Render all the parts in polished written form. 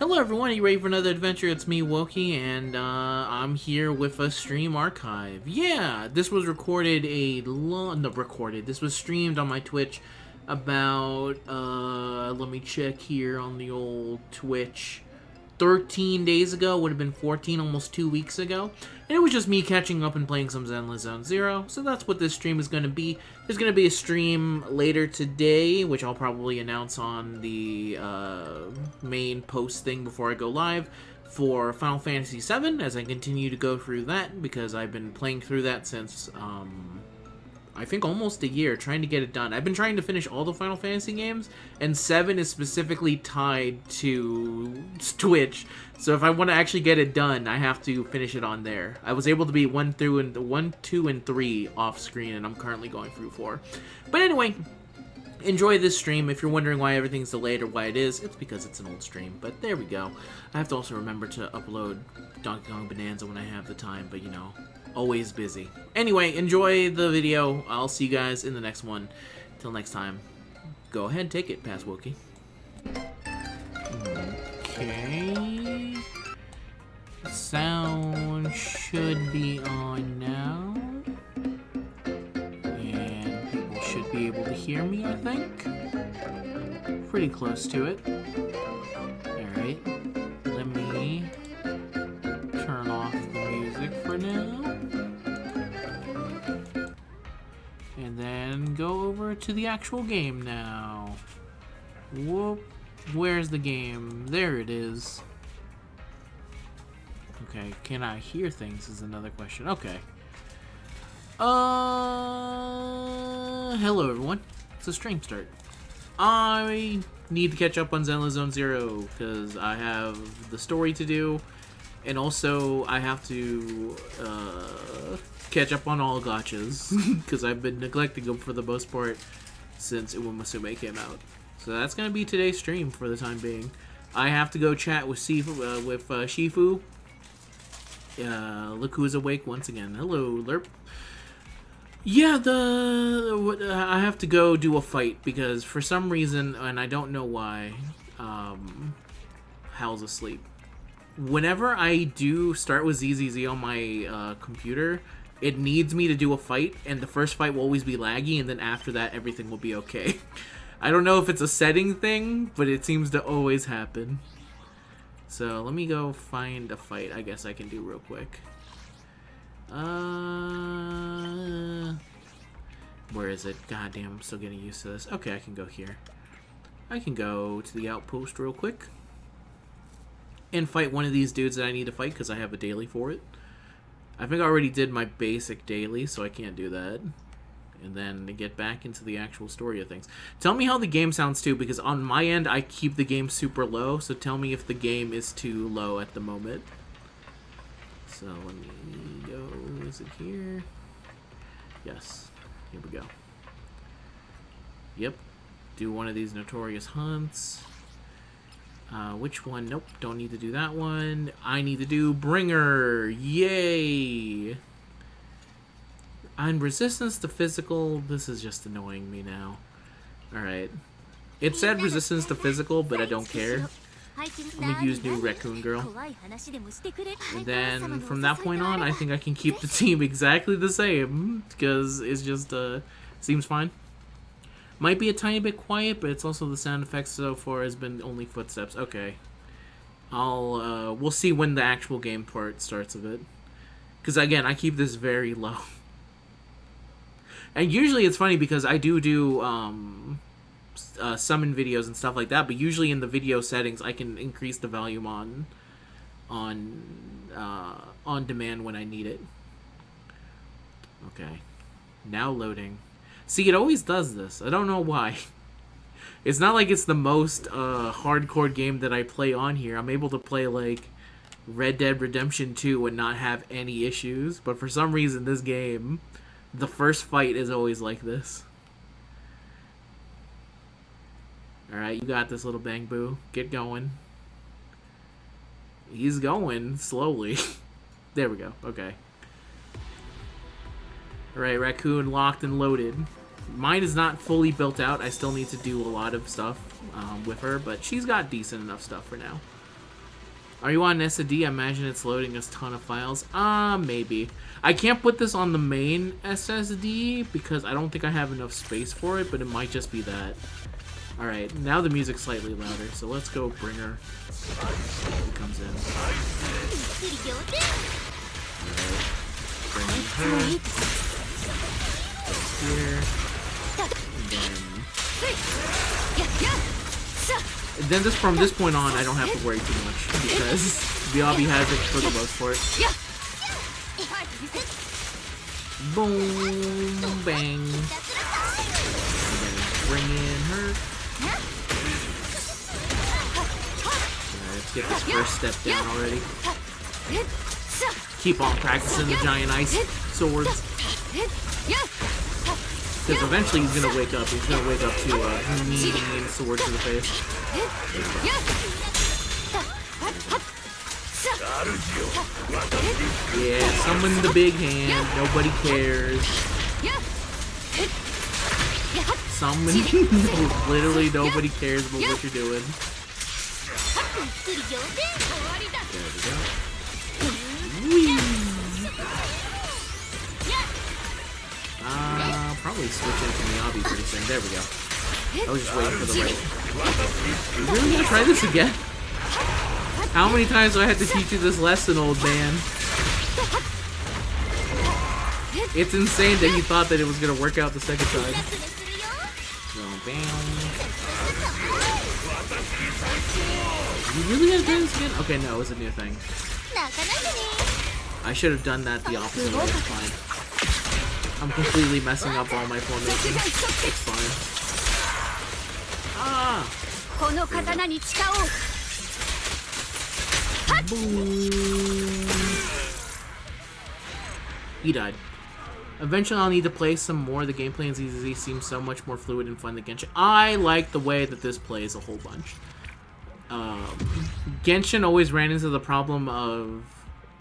Hello everyone, are you ready for another adventure? It's me, Wokey, and I'm here with a stream archive. Yeah, this was recorded this was streamed on my Twitch about, let me check here on the old Twitch. 13 days ago, would have been 14, almost 2 weeks ago. And it was just me catching up and playing some Zenless Zone Zero. So that's what this stream is going to be. There's going to be a stream later today, which I'll probably announce on the main post thing before I go live, for Final Fantasy VII, as I continue to go through that, because I've been playing through that since, I think almost a year, trying to get it done. I've been trying to finish all the Final Fantasy games, and 7 is specifically tied to Twitch. So if I want to actually get it done, I have to finish it on there. I was able to be 1, 2, and 3 off screen, and I'm currently going through 4. But anyway, enjoy this stream. If you're wondering why everything's delayed or why it is, it's because it's an old stream. But there we go. I have to also remember to upload Donkey Kong Bonanza when I have the time, but you know, always busy. Anyway, enjoy the video. I'll see you guys in the next one. Till next time, go ahead, take it, Pass Wokey. Okay. Sound should be on now. And people should be able to hear me, I think. Pretty close to it. Alright. Let me turn off the music for now. And then go over to the actual game now. Whoop. Where's the game? There it is. Okay, can I hear things is another question. Okay. Hello everyone. It's a stream start. I need to catch up on Zenless Zone Zero because I have the story to do, and also I have to catch up on all gachas because I've been neglecting them for the most part since Uematsume came out. So that's gonna be today's stream for the time being. I have to go chat with Shifu. Look who's awake once again. Hello, Lerp. Yeah, I have to go do a fight because for some reason, and I don't know why, Hal's asleep. Whenever I do start with ZZZ on my computer, it needs me to do a fight, and the first fight will always be laggy, and then after that, everything will be okay. I don't know if it's a setting thing, but it seems to always happen. So let me go find a fight I guess I can do real quick. Where is it? God damn, I'm still getting used to this. Okay, I can go here. I can go to the outpost real quick and fight one of these dudes that I need to fight because I have a daily for it. I think I already did my basic daily, so I can't do that. And then to get back into the actual story of things. Tell me how the game sounds too, because on my end I keep the game super low, so tell me if the game is too low at the moment. So let me go, is it here? Yes, here we go. Yep, do one of these notorious hunts. Which one? Nope, don't need to do that one. I need to do Bringer, yay! And resistance to physical, this is just annoying me now. Alright. It said resistance to physical, but I don't care. Let me use new Raccoon Girl. And then, from that point on, I think I can keep the team exactly the same. Because it's just, seems fine. Might be a tiny bit quiet, but it's also the sound effects so far has been only footsteps. Okay. We'll see when the actual game part starts of it. Because, again, I keep this very low. And usually it's funny because I do summon videos and stuff like that, but usually in the video settings I can increase the volume on demand when I need it. Okay. Now loading. See, it always does this. I don't know why. It's not like it's the most hardcore game that I play on here. I'm able to play like Red Dead Redemption 2 and not have any issues, but for some reason this game, the first fight is always like this. Alright, you got this, little Bang Boo. Get going. He's going slowly. There we go. Okay. Alright, Raccoon locked and loaded. Mine is not fully built out. I still need to do a lot of stuff with her, but she's got decent enough stuff for now. Are you on SSD? I imagine it's loading a ton of files. Maybe. I can't put this on the main SSD because I don't think I have enough space for it, but it might just be that. Alright, now the music's slightly louder, so let's go bring her. Who comes in? Alright. Bring her. Here. And then just from this point on, I don't have to worry too much because Viabi has it for the most part. Boom, bang. And then bring in her. Alright, let's get this first step down already. Keep on practicing the giant ice swords. Because eventually he's gonna wake up. He's gonna wake up to a mean sword to the face. Yeah, summon the big hand. Nobody cares. Summon. Literally nobody cares about what you're doing. There we go. Whee! Probably switch into Miyabi pretty soon. There we go. I was just waiting for the right. You really gonna try this again? How many times do I have to teach you this lesson, old man? It's insane that you thought that it was gonna work out the second time. You really gonna do this again? Okay, no, it's a new thing. I should have done that the opposite way. It's fine. I'm completely messing up all my formation. It's fine. Ah! Boom. He died. Eventually I'll need to play some more. The gameplay in ZZZ seems so much more fluid and fun than Genshin. I like the way that this plays a whole bunch. Genshin always ran into the problem of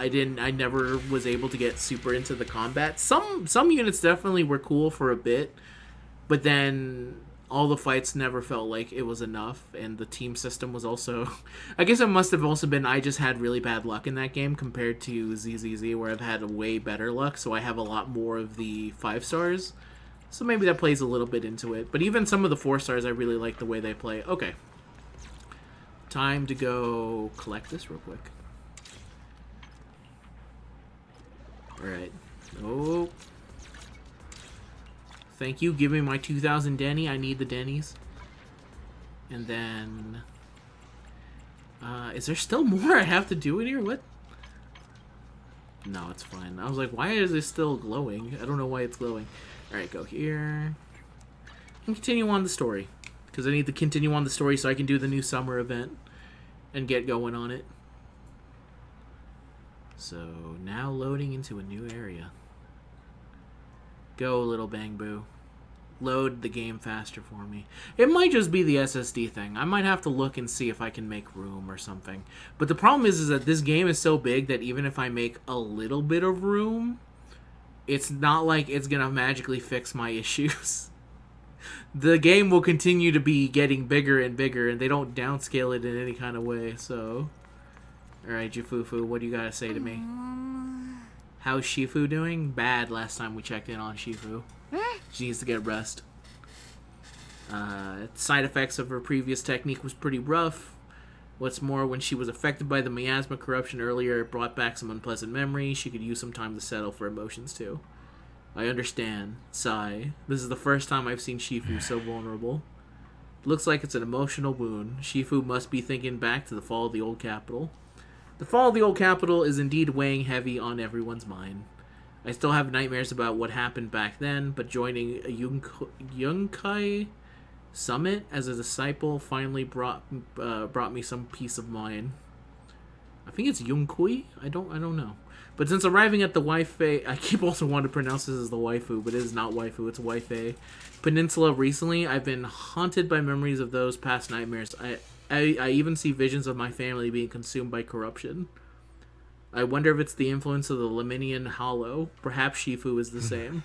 I never was able to get super into the combat. Some units definitely were cool for a bit, but then all the fights never felt like it was enough, and the team system was also... I guess it must have also been I just had really bad luck in that game compared to ZZZ, where I've had way better luck, so I have a lot more of the 5 stars. So maybe that plays a little bit into it. But even some of the 4 stars, I really like the way they play. Okay. Time to go collect this real quick. Alright. Oh. Thank you. Give me my 2,000 Denny. I need the Denny's. And then... is there still more I have to do in here? What? No, it's fine. I was like, why is it still glowing? I don't know why it's glowing. Alright, go here. And continue on the story. Because I need to continue on the story so I can do the new summer event. And get going on it. So, now loading into a new area. Go, little Bang Boo. Load the game faster for me. It might just be the SSD thing. I might have to look and see if I can make room or something. But the problem is that this game is so big that even if I make a little bit of room, it's not like it's gonna magically fix my issues. The game will continue to be getting bigger and bigger, and they don't downscale it in any kind of way, so... Alright, Jufufu, what do you gotta say to me? How's Shifu doing? Bad last time we checked in on Shifu. She needs to get rest. Side effects of her previous technique was pretty rough. What's more, when she was affected by the miasma corruption earlier, it brought back some unpleasant memories. She could use some time to settle for emotions, too. I understand. Sigh. This is the first time I've seen Shifu so vulnerable. Looks like it's an emotional wound. Shifu must be thinking back to the fall of the old capital. The fall of the old capital is indeed weighing heavy on everyone's mind. I still have nightmares about what happened back then, but joining a Yunkai summit as a disciple finally brought me some peace of mind. I think it's Yunkui? I don't know. But since arriving at the Wi-Fi, I keep also wanting to pronounce this as the waifu, but it is not waifu, it's Wi-Fi Peninsula recently, I've been haunted by memories of those past nightmares. I even see visions of my family being consumed by corruption. I wonder if it's the influence of the Leminian Hollow. Perhaps Shifu is the same.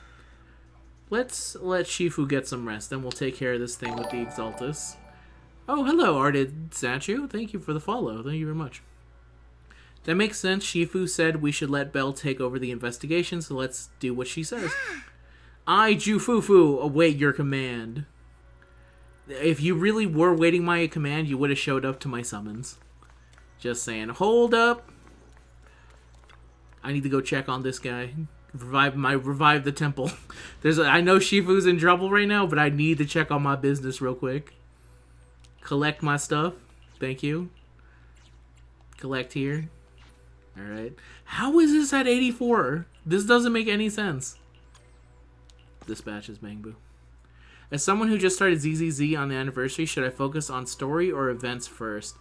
Let's let Shifu get some rest, then we'll take care of this thing with the Exaltus. Oh, hello, Arted Statue. Thank you for the follow. Thank you very much. That makes sense. Shifu said we should let Belle take over the investigation, so let's do what she says. I, Jufufu, await your command. If you really were waiting my command, you would have showed up to my summons. Just saying. Hold up. I need to go check on this guy. Revive the temple. I know Shifu's in trouble right now, but I need to check on my business real quick. Collect my stuff. Thank you. Collect here. Alright. How is this at 84? This doesn't make any sense. Dispatches Bangbu. As someone who just started ZZZ on the anniversary, should I focus on story or events first?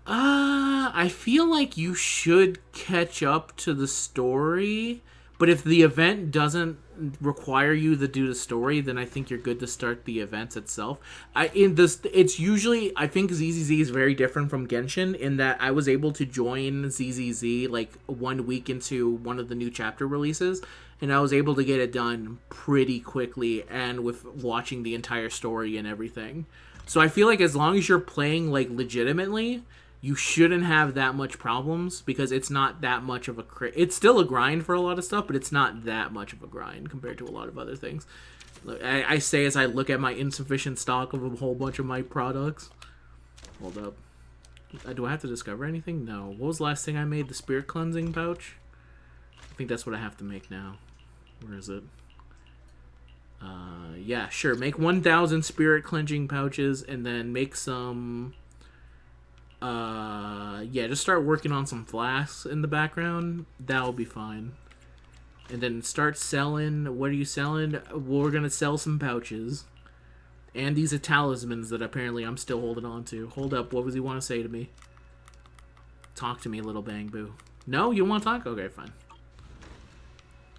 I feel like you should catch up to the story, but if the event doesn't require you to do the story, then I think you're good to start the events itself. It's usually, I think ZZZ is very different from Genshin in that I was able to join ZZZ like 1 week into one of the new chapter releases, and I was able to get it done pretty quickly and with watching the entire story and everything. So I feel like as long as you're playing like legitimately, you shouldn't have that much problems because it's not that much of a... It's still a grind for a lot of stuff, but it's not that much of a grind compared to a lot of other things. I say as I look at my insufficient stock of a whole bunch of my products. Hold up. Do I have to discover anything? No. What was the last thing I made? The spirit cleansing pouch? I think that's what I have to make now. Where is it? Yeah, sure. Make 1,000 spirit cleansing pouches and then make some... yeah, just start working on some flasks in the background. That'll be fine. And then start selling. What are you selling? We're gonna sell some pouches. And these are talismans that apparently I'm still holding on to. Hold up, what does he want to say to me? Talk to me, little Bangbu. No? You don't want to talk? Okay, fine.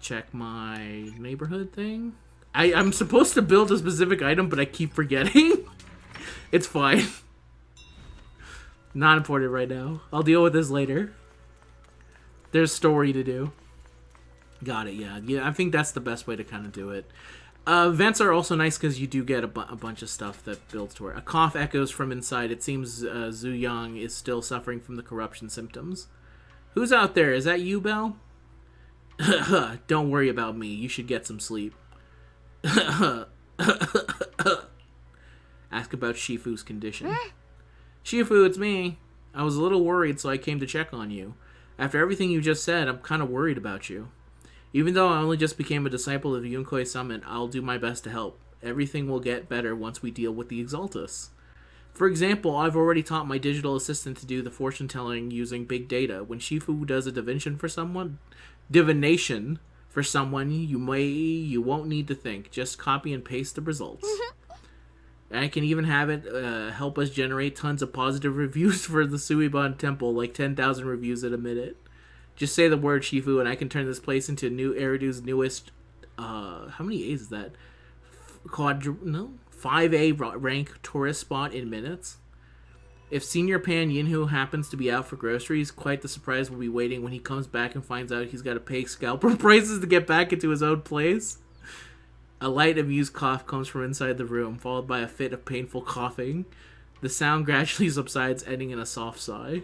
Check my neighborhood thing. I'm supposed to build a specific item, but I keep forgetting. It's fine. Not important right now. I'll deal with this later. There's story to do. Got it, yeah. Yeah, I think that's the best way to kind of do it. Events are also nice because you do get a bunch of stuff that builds toward. A cough echoes from inside. It seems Zhu Yang is still suffering from the corruption symptoms. Who's out there? Is that you, Belle? Don't worry about me. You should get some sleep. Ask about Shifu's condition. Shifu, it's me. I was a little worried, so I came to check on you. After everything you just said, I'm kind of worried about you. Even though I only just became a disciple of the Yunkoi Summit, I'll do my best to help. Everything will get better once we deal with the Exaltus. For example, I've already taught my digital assistant to do the fortune-telling using big data. When Shifu does a divination for someone, you won't need to think. Just copy and paste the results. I can even have it help us generate tons of positive reviews for the Suiban Temple, like 10,000 reviews in a minute. Just say the word, Shifu, and I can turn this place into New Eridu's newest... how many A's is that? 5A rank tourist spot in minutes. If Senior Pan Yinhu happens to be out for groceries, quite the surprise will be waiting when he comes back and finds out he's got to pay scalper prices to get back into his own place. A light, amused cough comes from inside the room, followed by a fit of painful coughing. The sound gradually subsides, ending in a soft sigh.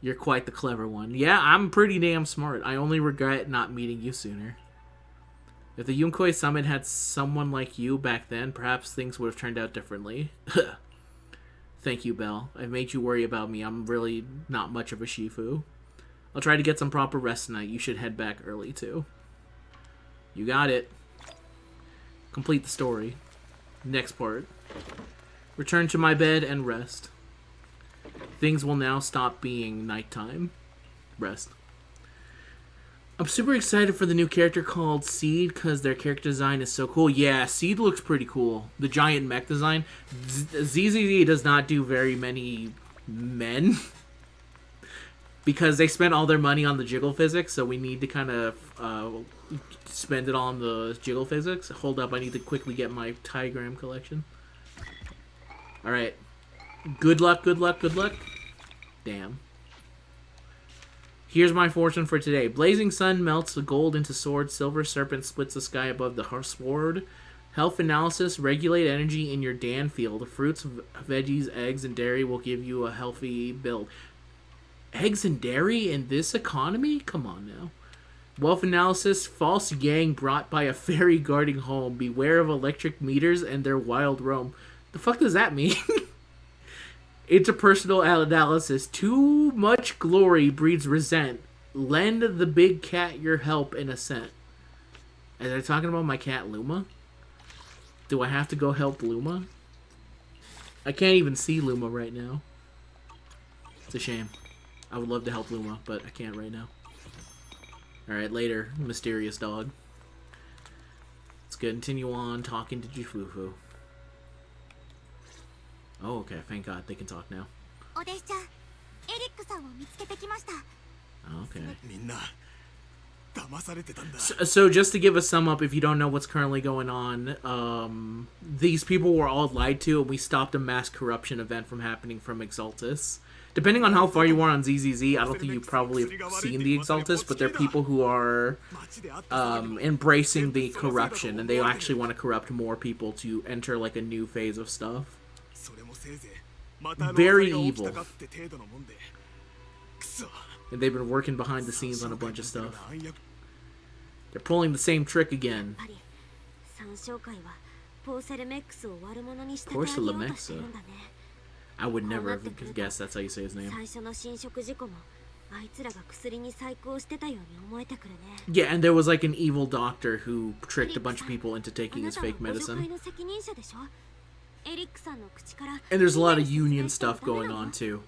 You're quite the clever one. Yeah, I'm pretty damn smart. I only regret not meeting you sooner. If the Yunkoi Summit had someone like you back then, perhaps things would have turned out differently. Thank you, Belle. I've made you worry about me. I'm really not much of a Shifu. I'll try to get some proper rest tonight. You should head back early, too. You got it. Complete the story. Next part. Return to my bed and rest. Things will now stop being nighttime. Rest. I'm super excited for the new character called Seed because their character design is so cool. Yeah, Seed looks pretty cool. The giant mech design. ZZZ does not do very many men because they spent all their money on the jiggle physics, so we need to kind of spend it on the jiggle physics. Hold up, I need to quickly get my Tygram collection. Alright. Good luck, good luck, good luck. Damn. Here's my fortune for today. Blazing sun melts the gold into sword. Silver serpent splits the sky above the sword. Health analysis. Regulate energy in your Dan field. Fruits, veggies, eggs, and dairy will give you a healthy build. Eggs and dairy in this economy? Come on now. Wealth analysis, false gang brought by a fairy guarding home. Beware of electric meters and their wild roam. The fuck does that mean? Interpersonal analysis. Too much glory breeds resent. Lend the big cat your help in a cent. Are they talking about my cat Luma? Do I have to go help Luma? I can't even see Luma right now. It's a shame. I would love to help Luma, but I can't right now. Alright, later, mysterious dog. Let's continue on talking to Jifufu. Oh, okay, thank God, they can talk now. Okay. So just to give a sum up, if you don't know what's currently going on, these people were all lied to, and we stopped a mass corruption event from happening from Exaltus. Depending on how far you are on ZZZ, I don't think you've probably seen the Exaltus, but they're people who are embracing the corruption, and they actually want to corrupt more people to enter like a new phase of stuff. Very evil. And they've been working behind the scenes on a bunch of stuff. They're pulling the same trick again. Porcelamexa. I would never have guessed that's how you say his name. Yeah, and there was like an evil doctor who tricked a bunch of people into taking his fake medicine. And there's a lot of union stuff going on too.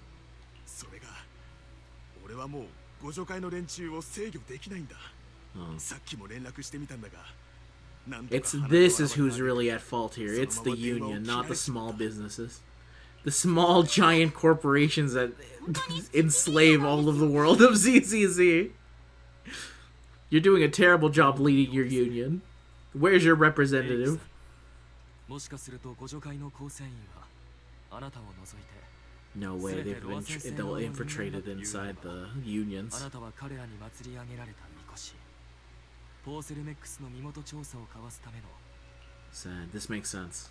This is who's really at fault here. It's the union, not the small businesses. The small giant corporations that enslave all of the world of ZZZ. You're doing a terrible job leading your union. Where's your representative? No way, they'll infiltrated inside the unions. Sad. This makes sense.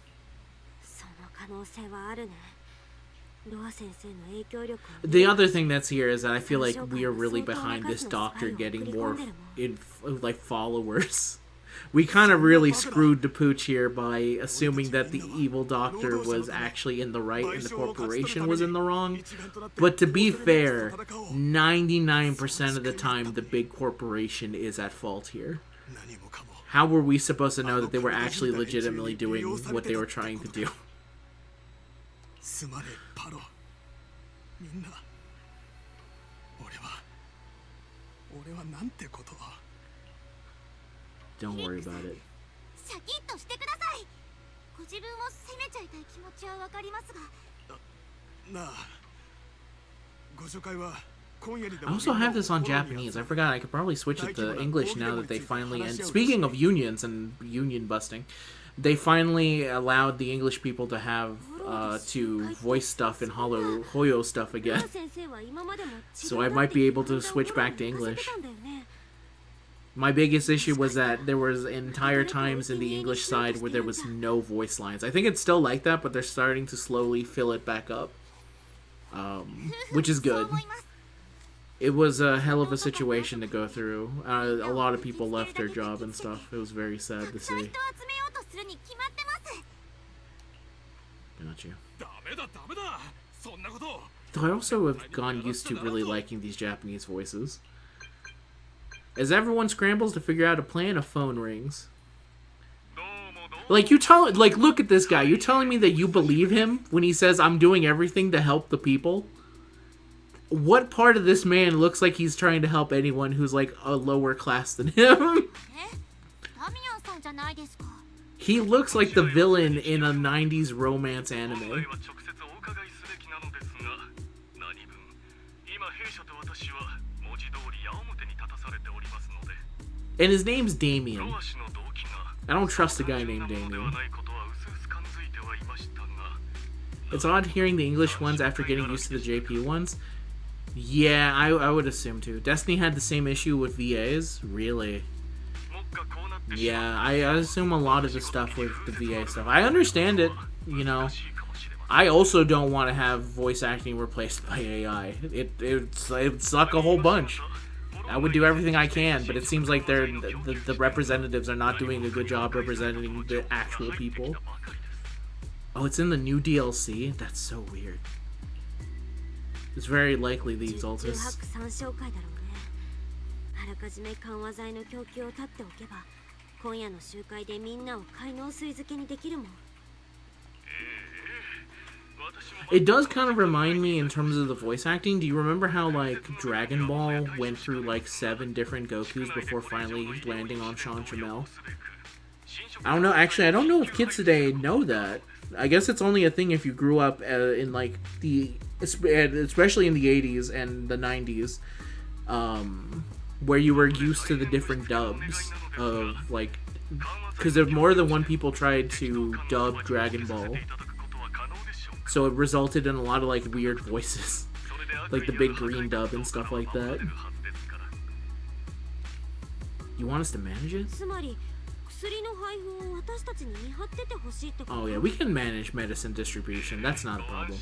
The other thing that's here is that I feel like we are really behind this doctor getting more like followers. We kind of really screwed the pooch here by assuming that the evil doctor was actually in the right and the corporation was in the wrong. But to be fair, 99% of the time the big corporation is at fault here. How were we supposed to know that they were actually legitimately doing what they were trying to do? Don't worry about it. I also have this on Japanese. I forgot I could probably switch it to English now that they finally... And speaking of unions and union busting, they finally allowed the English people to have to voice stuff in Hoyo stuff again. So I might be able to switch back to English. My biggest issue was that there was entire times in the English side where there was no voice lines. I think it's still like that, but they're starting to slowly fill it back up. Which is good. It was a hell of a situation to go through. A lot of people left their job and stuff. It was very sad to see. Got you. Though I also have gone used to really liking these Japanese voices. As everyone scrambles to figure out a plan, a phone rings. Like, look at this guy. You're telling me that you believe him when he says, I'm doing everything to help the people? What part of this man looks like he's trying to help anyone who's, like, a lower class than him? He looks like the villain in a 90s romance anime. And his name's Damien. I don't trust a guy named Damien. It's odd hearing the English ones after getting used to the JP ones. Yeah, I would assume too. Destiny had the same issue with VAs? Really? Yeah, I assume a lot of the stuff with the VA stuff. I understand it, you know. I also don't want to have voice acting replaced by AI. It'd suck a whole bunch. I would do everything I can, but it seems like the representatives are not doing a good job representing the actual people. Oh, it's in the new DLC? That's so weird. It's very likely the Exaltus. It does kind of remind me in terms of the voice acting. Do you remember how, like, Dragon Ball went through, like, 7 different Gokus before finally landing on Sean Chamel? I don't know. Actually, I don't know if kids today know that. I guess it's only a thing if you grew up in, like, especially in the 80s and the 90s, where you were used to the different dubs of, like, because if more than one people tried to dub Dragon Ball. So it resulted in a lot of, like, weird voices. Like the big green dub and stuff like that. You want us to manage it? Oh yeah, we can manage medicine distribution. That's not a problem.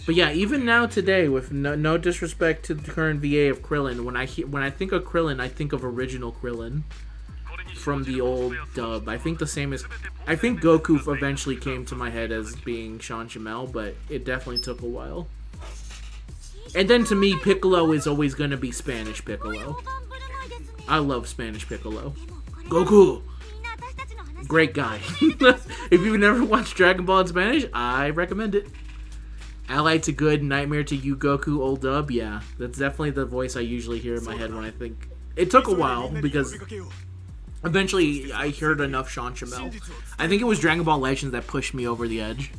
But yeah, even now today, with no disrespect to the current VA of Krillin, when I think of Krillin, I think of original Krillin from the old dub. I think Goku eventually came to my head as being Sean Chamel, but it definitely took a while. And then to me, Piccolo is always going to be Spanish Piccolo. I love Spanish Piccolo. Goku! Great guy. If you've never watched Dragon Ball in Spanish, I recommend it. Allied to Good, Nightmare to You, Goku, old dub, yeah. That's definitely the voice I usually hear in my head when I think... It took a while, because eventually I heard enough Sean Chamel. I think it was Dragon Ball Legends that pushed me over the edge.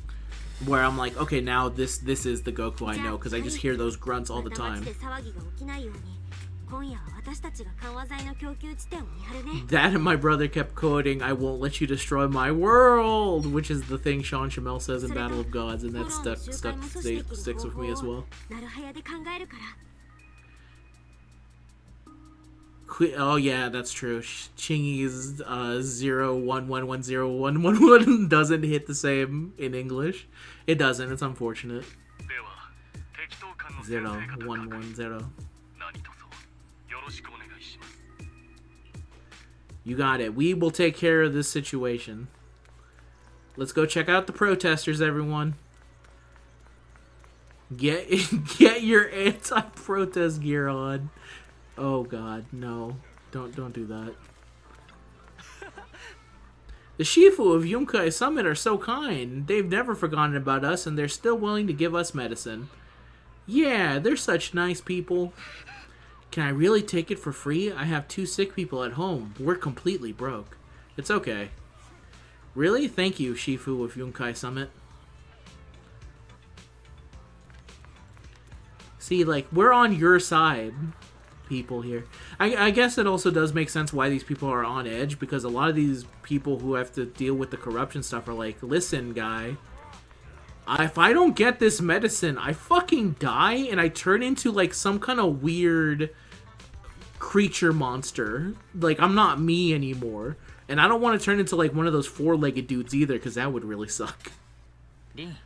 Where I'm like, okay, now this is the Goku I know, because I just hear those grunts all the time. That and my brother kept quoting, "I won't let you destroy my world," which is the thing Sean Chamel says in Battle of Gods, and that sticks with me as well. Oh yeah, that's true. Chingy's 01110111 doesn't hit the same in English. It doesn't. It's unfortunate. 0110. You got it. We will take care of this situation. Let's go check out the protesters, everyone. Get your anti-protest gear on. Oh god, no. Don't do that. The Shifu of Yunkai Summit are so kind. They've never forgotten about us, and they're still willing to give us medicine. Yeah, they're such nice people. Can I really take it for free? I have 2 sick people at home. We're completely broke. It's okay. Really? Thank you, Shifu of Yunkai Summit. See, like, we're on your side, people here. I guess it also does make sense why these people are on edge, because a lot of these people who have to deal with the corruption stuff are like, listen, guy, if I don't get this medicine, I fucking die, and I turn into, like, some kind of weird creature monster. Like, I'm not me anymore. And I don't want to turn into, like, one of those 4-legged dudes either, because that would really suck. I'm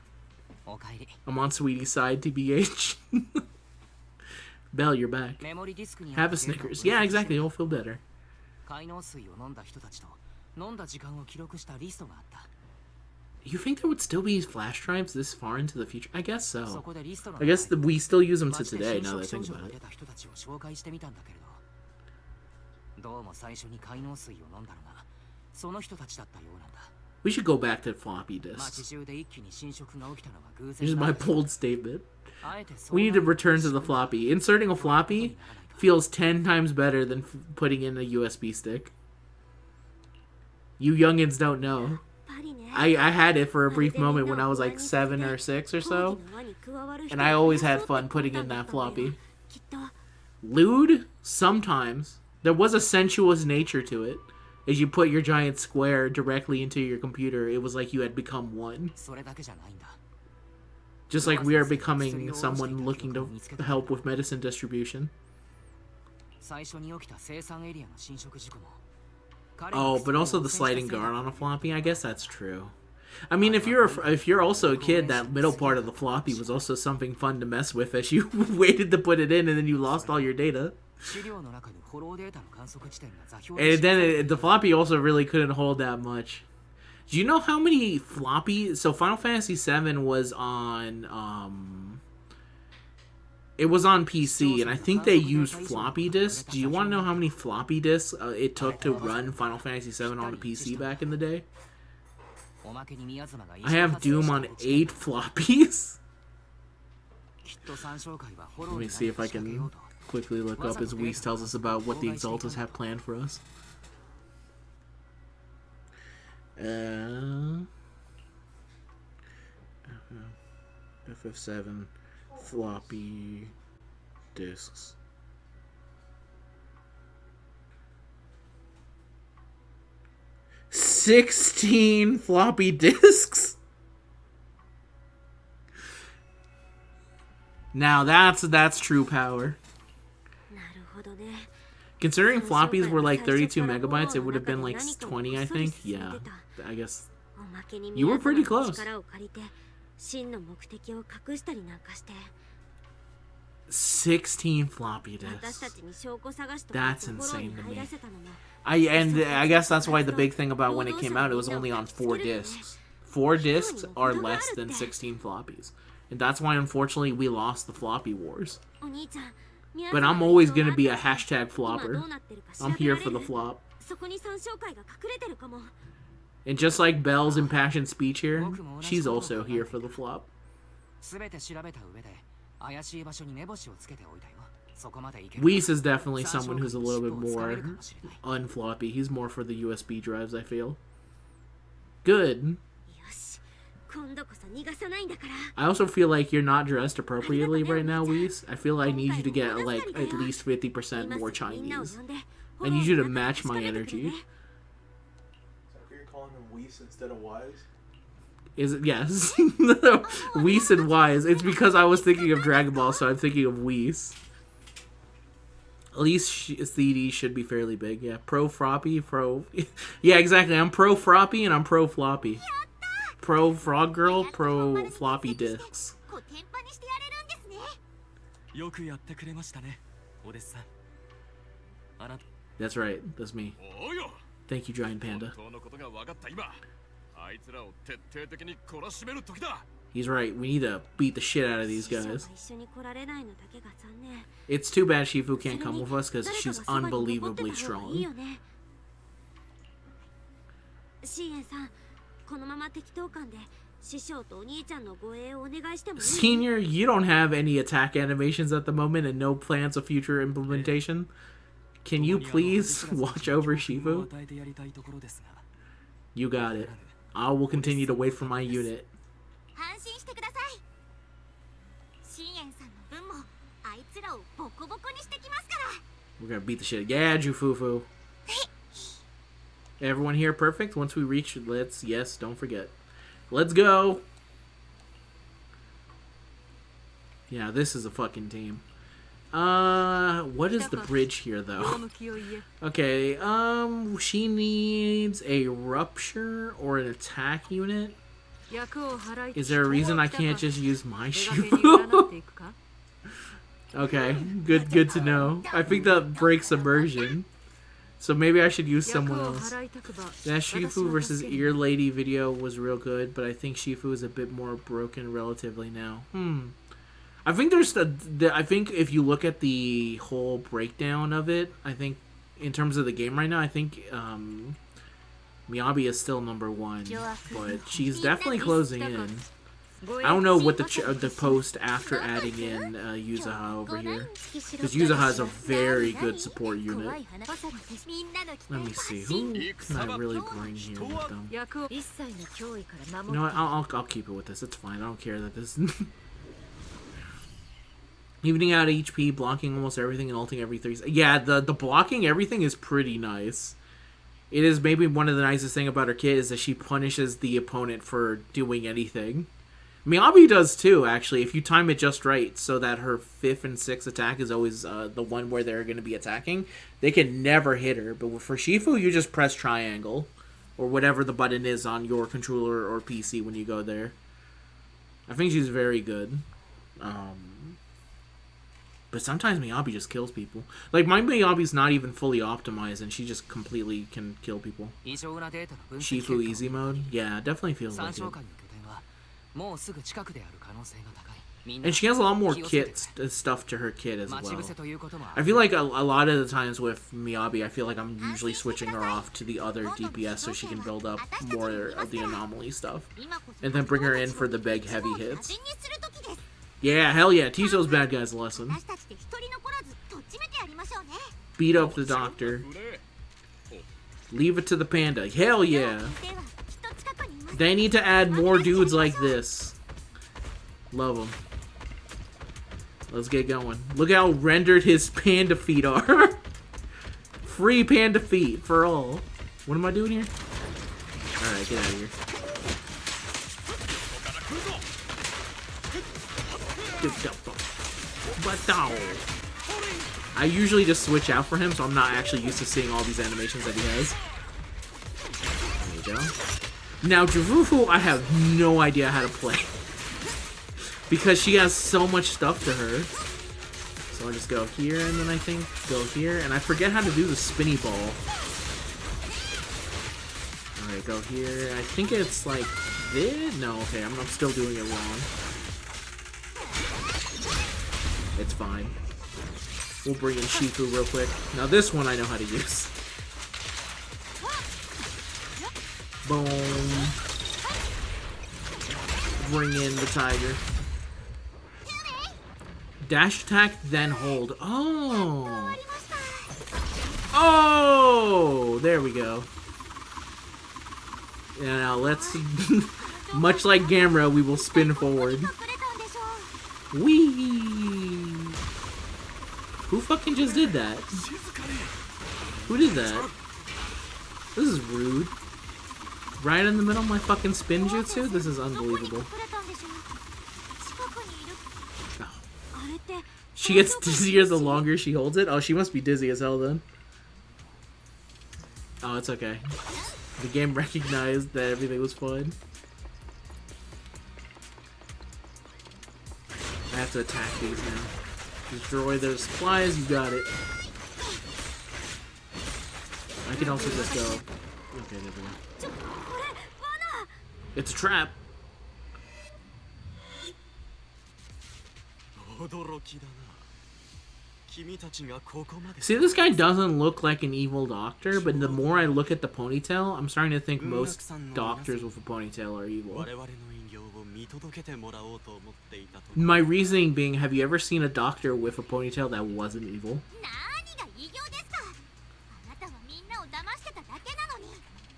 on Sweetie's side, TBH. Belle, you're back. Have a Snickers. Yeah, exactly. You'll feel better. You think there would still be flash drives this far into the future? I guess so. I guess we still use them to today, now that I think about it. We should go back to floppy disks. Here's my bold statement. We need to return to the floppy. Inserting a floppy feels 10 times better than putting in a USB stick. You youngins don't know. I had it for a brief moment when I was like 7 or 6 or so, and I always had fun putting in that floppy. Lewd? Sometimes. There was a sensuous nature to it. As you put your giant square directly into your computer, it was like you had become one. Just like we are becoming someone looking to help with medicine distribution. Oh, but also the sliding guard on a floppy. I guess that's true. I mean, if you're also a kid, that middle part of the floppy was also something fun to mess with as you waited to put it in, and then you lost all your data. And then the floppy also really couldn't hold that much. Do you know how many floppy? So Final Fantasy VII was on it was on PC, and I think they used floppy disks. Do you want to know how many floppy disks it took to run Final Fantasy VII on a PC back in the day? I have Doom on 8 floppies. Let me see if I can quickly look up as Weiss tells us about what the Exaltas have planned for us. FF7 floppy disks. $16 floppy disks. Now that's true power. Considering floppies were like 32 megabytes, it would have been like 20, I think. Yeah, I guess you were pretty close. 16 floppy disks. That's insane to me. I guess that's why the big thing about when it came out, it was only on 4 discs. 4 discs are less than 16 floppies. And that's why, unfortunately, we lost the floppy wars. But I'm always going to be a hashtag flopper. I'm here for the flop. And just like Belle's impassioned speech here, she's also here for the flop. Weiss is definitely someone who's a little bit more unfloppy. He's more for the USB drives, I feel. Good. I also feel like you're not dressed appropriately right now, Weiss. I feel I need you to get like at least 50% more Chinese. I need you to match my energy. Is that why you're calling him Weiss instead of Wise? Is it? Yes. Weiss and Wise. It's because I was thinking of Dragon Ball, so I'm thinking of Weiss. At least CD should be fairly big. Yeah, pro floppy, pro. Yeah, exactly. I'm pro floppy and I'm pro floppy. Pro frog girl, pro floppy disks. That's right. That's me. Thank you, Giant Panda. He's right. We need to beat the shit out of these guys. It's too bad Shifu can't come with us because she's unbelievably strong. Senior, you don't have any attack animations at the moment and no plans of future implementation. Can you please watch over Shifu? You got it. I will continue to wait for my unit. We're gonna beat the shit. Yeah, Jufufu. Everyone here perfect? Once we reach, yes, don't forget. Let's go! Yeah, this is a fucking team. What is the bridge here, though? Okay, she needs a rupture or an attack unit. Is there a reason I can't just use my Shifu? Okay, good to know. I think that breaks immersion. So maybe I should use someone else. That Shifu versus Ear Lady video was real good, but I think Shifu is a bit more broken relatively now. I think I think if you look at the whole breakdown of it, I think in terms of the game right now, I think Miyabi is still #1, but she's definitely closing in. I don't know what the post after adding in Yuzaha over here, because Yuzaha is a very good support unit. Let me see, who can I really bring here with them? You know what, I'll keep it with this, it's fine, I don't care that this... Evening out HP, blocking almost everything, and ulting every 3 seconds. Yeah, the blocking everything is pretty nice. It is maybe one of the nicest thing about her kit is that she punishes the opponent for doing anything. Miyabi does too, actually, if you time it just right, so that her 5th and 6th attack is always the one where they're going to be attacking. They can never hit her, but for Shifu, you just press triangle, or whatever the button is on your controller or PC when you go there. I think she's very good. But sometimes Miyabi just kills people. Like, my Miyabi's not even fully optimized, and she just completely can kill people. Shifu easy mode? Yeah, definitely feels like it. And she has a lot more stuff to her kit as well. I feel like a lot of the times with Miyabi, I feel like I'm usually switching her off to the other DPS so she can build up more of the anomaly stuff. And then bring her in for the big heavy hits. Yeah, hell yeah, teach those bad guys a lesson. Beat up the doctor. Leave it to the panda. Hell yeah. They need to add more dudes like this. Love them. Let's get going. Look how rendered his panda feet are. Free panda feet for all. What am I doing here? Alright, get out of here. I usually just switch out for him, so I'm not actually used to seeing all these animations that he has. There you go. Now, Jufufu, I have no idea how to play. Because she has so much stuff to her. So I just go here, and then I think go here. And I forget how to do the spinny ball. Alright, go here. I think it's like this? No, okay, I'm still doing it wrong. It's fine. We'll bring in Shifu real quick. Now this one I know how to use. Boom. Bring in the tiger. Dash attack, then hold. Oh! Oh! There we go. Yeah, now let's... much like Gamera, we will spin forward. Whee! Who fucking just did that? Who did that? This is rude. Right in the middle of my fucking spin jutsu? This is unbelievable. Oh. She gets dizzier the longer she holds it? Oh, she must be dizzy as hell then. Oh, it's okay. The game recognized that everything was fine. I have to attack these now. Destroy their supplies, you got it. I can also just go. Okay, there we go. It's a trap. See, this guy doesn't look like an evil doctor, but the more I look at the ponytail, I'm starting to think most doctors with a ponytail are evil. My reasoning being, have you ever seen a doctor with a ponytail that wasn't evil?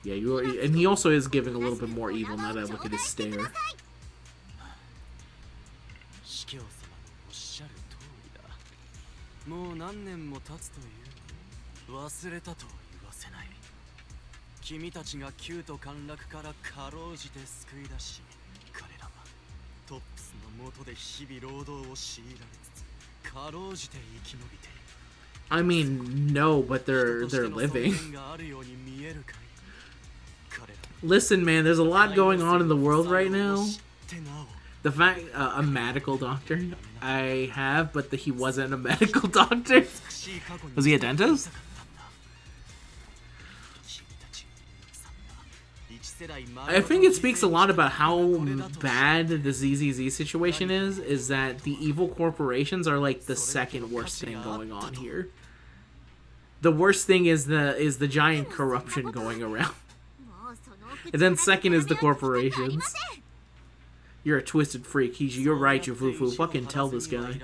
Yeah, you are, and he also is giving a little bit more evil now that I look at his stare. I mean, no, but they're living. Listen, man, there's a lot going on in the world right now. The fact, a medical doctor, I have, but he wasn't a medical doctor. Was he a dentist? I think it speaks a lot about how bad the ZZZ situation is that the evil corporations are like the second worst thing going on here. The worst thing is the giant corruption going around. And then second is the corporations. You're a twisted freak, Kiji. You're right, Jufufu. Fucking tell this guy.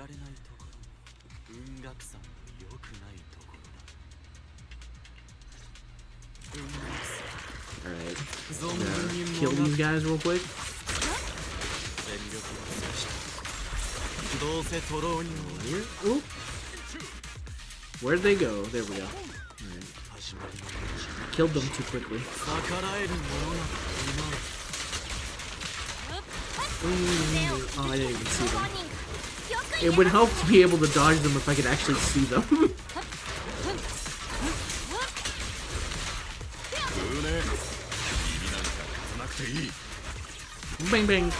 Alright. Kill these guys real quick. Here. Oop. Where'd they go? There we go. Alright. Killed them too quickly. Oh, I didn't even see them. It would help to be able to dodge them if I could actually see them. Bang bang.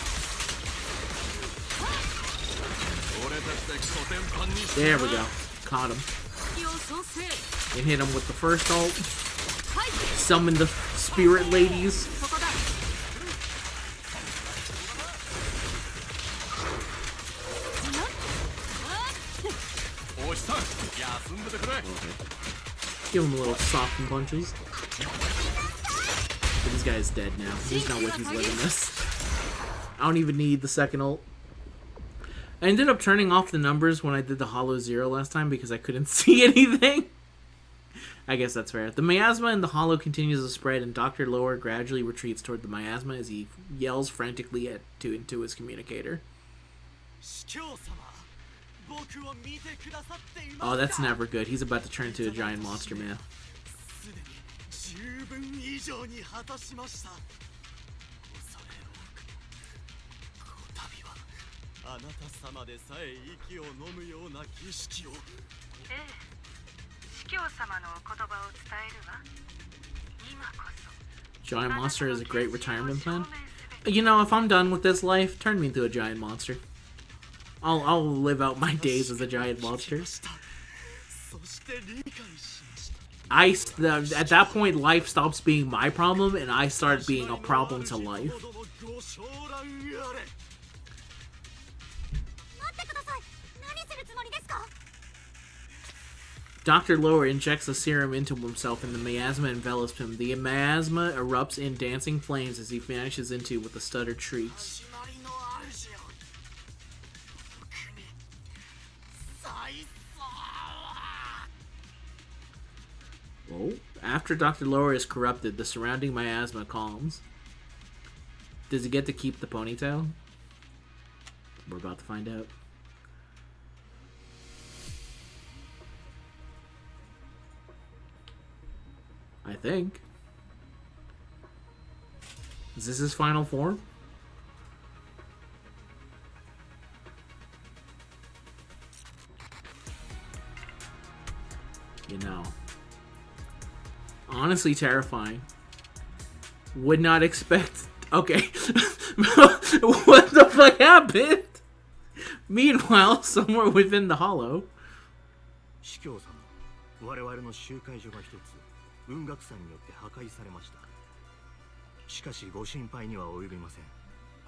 There we go. Caught him. And hit him with the first ult. Summon the spirit ladies. Give him a little soft punches. But this guy is dead now. There's no way he's living this. I don't even need the second ult. I ended up turning off the numbers when I did the Hollow Zero last time because I couldn't see anything. I guess that's fair. The miasma in the Hollow continues to spread, and Dr. Lower gradually retreats toward the miasma as he yells frantically into his communicator. Oh, that's never good. He's about to turn into a giant monster man. Giant monster is a great retirement plan. You know, if I'm done with this life, turn me into a giant monster. I'll live out my days as a giant monster. At that point, life stops being my problem, and I start being a problem to life. Dr. Lower injects a serum into himself, and the miasma envelops him. The miasma erupts in dancing flames as he vanishes into with the stuttered shrieks. Oh, after Dr. Lower is corrupted, the surrounding miasma calms. Does he get to keep the ponytail? We're about to find out. I think. Is this his final form? You know. Honestly terrifying. Would not expect... Okay. What the fuck happened? Meanwhile, somewhere within the hollow... 雲岳さんによって破壊されました。しかしご心配には及びません。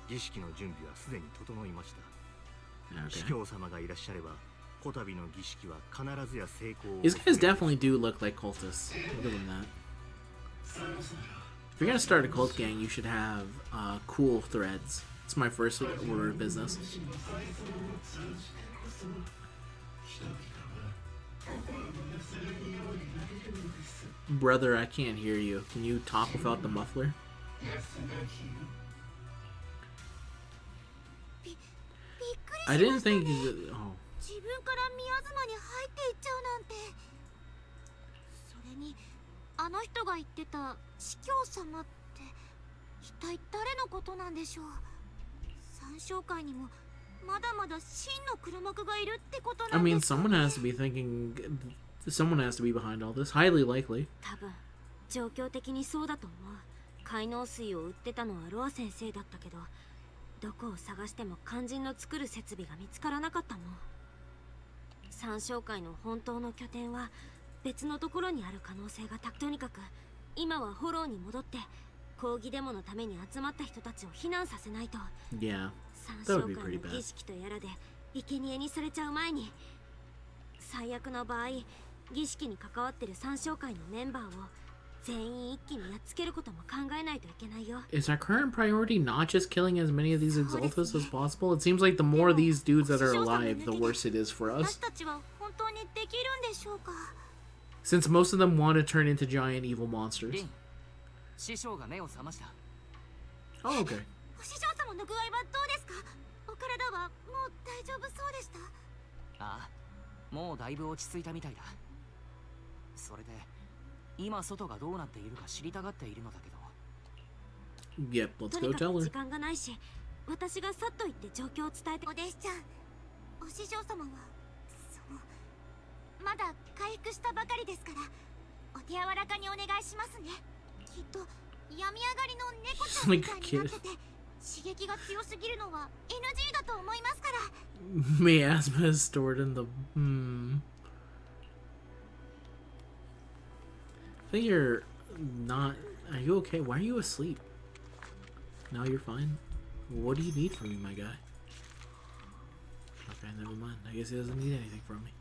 儀式の準備はすでに整いました。司教様がいらっしゃれば、こたびの儀式は必ずや成功を。These guys definitely do look like cultists. Look at that. If you're gonna start a cult gang, you should have cool threads. It's my first order of business. Brother, I can't hear you. Can you talk without the muffler? I didn't think... Oh. I mean, someone has to be thinking... Someone has to be behind all this. Highly likely. Yeah, that would be pretty bad. 最悪の場合、儀式に関わってる三将会のメンバーを全員一気にやっつけることも考えないといけないよ。Is our current priority not just killing as many of these Exaltas as possible? It seems like the more of these dudes that are alive, the worse it is for us. Since most of them want to turn into giant evil monsters. Oh, okay. 師匠様の具合はどうですか？お体はもう大丈夫そうでした？ああ。もうだいぶ落ち着いたみたいだ。それで今外がどうなっているか知りたがっているのだけど。Yep, let's go tell her. 時間がないし、私がさっと行って状況を伝えて。お弟子ちゃん、お師匠様はまだ回復したばかりですから、お手柔らかにお願いしますね。きっと病み上がりの猫ちゃんみたいになってて、刺激が強すぎるのは NG だと思いますから。 Miasma is stored in the I think you're not. Are you okay? Why are you asleep? Now you're fine? What do you need from me, my guy? Okay, never mind. I guess he doesn't need anything from me.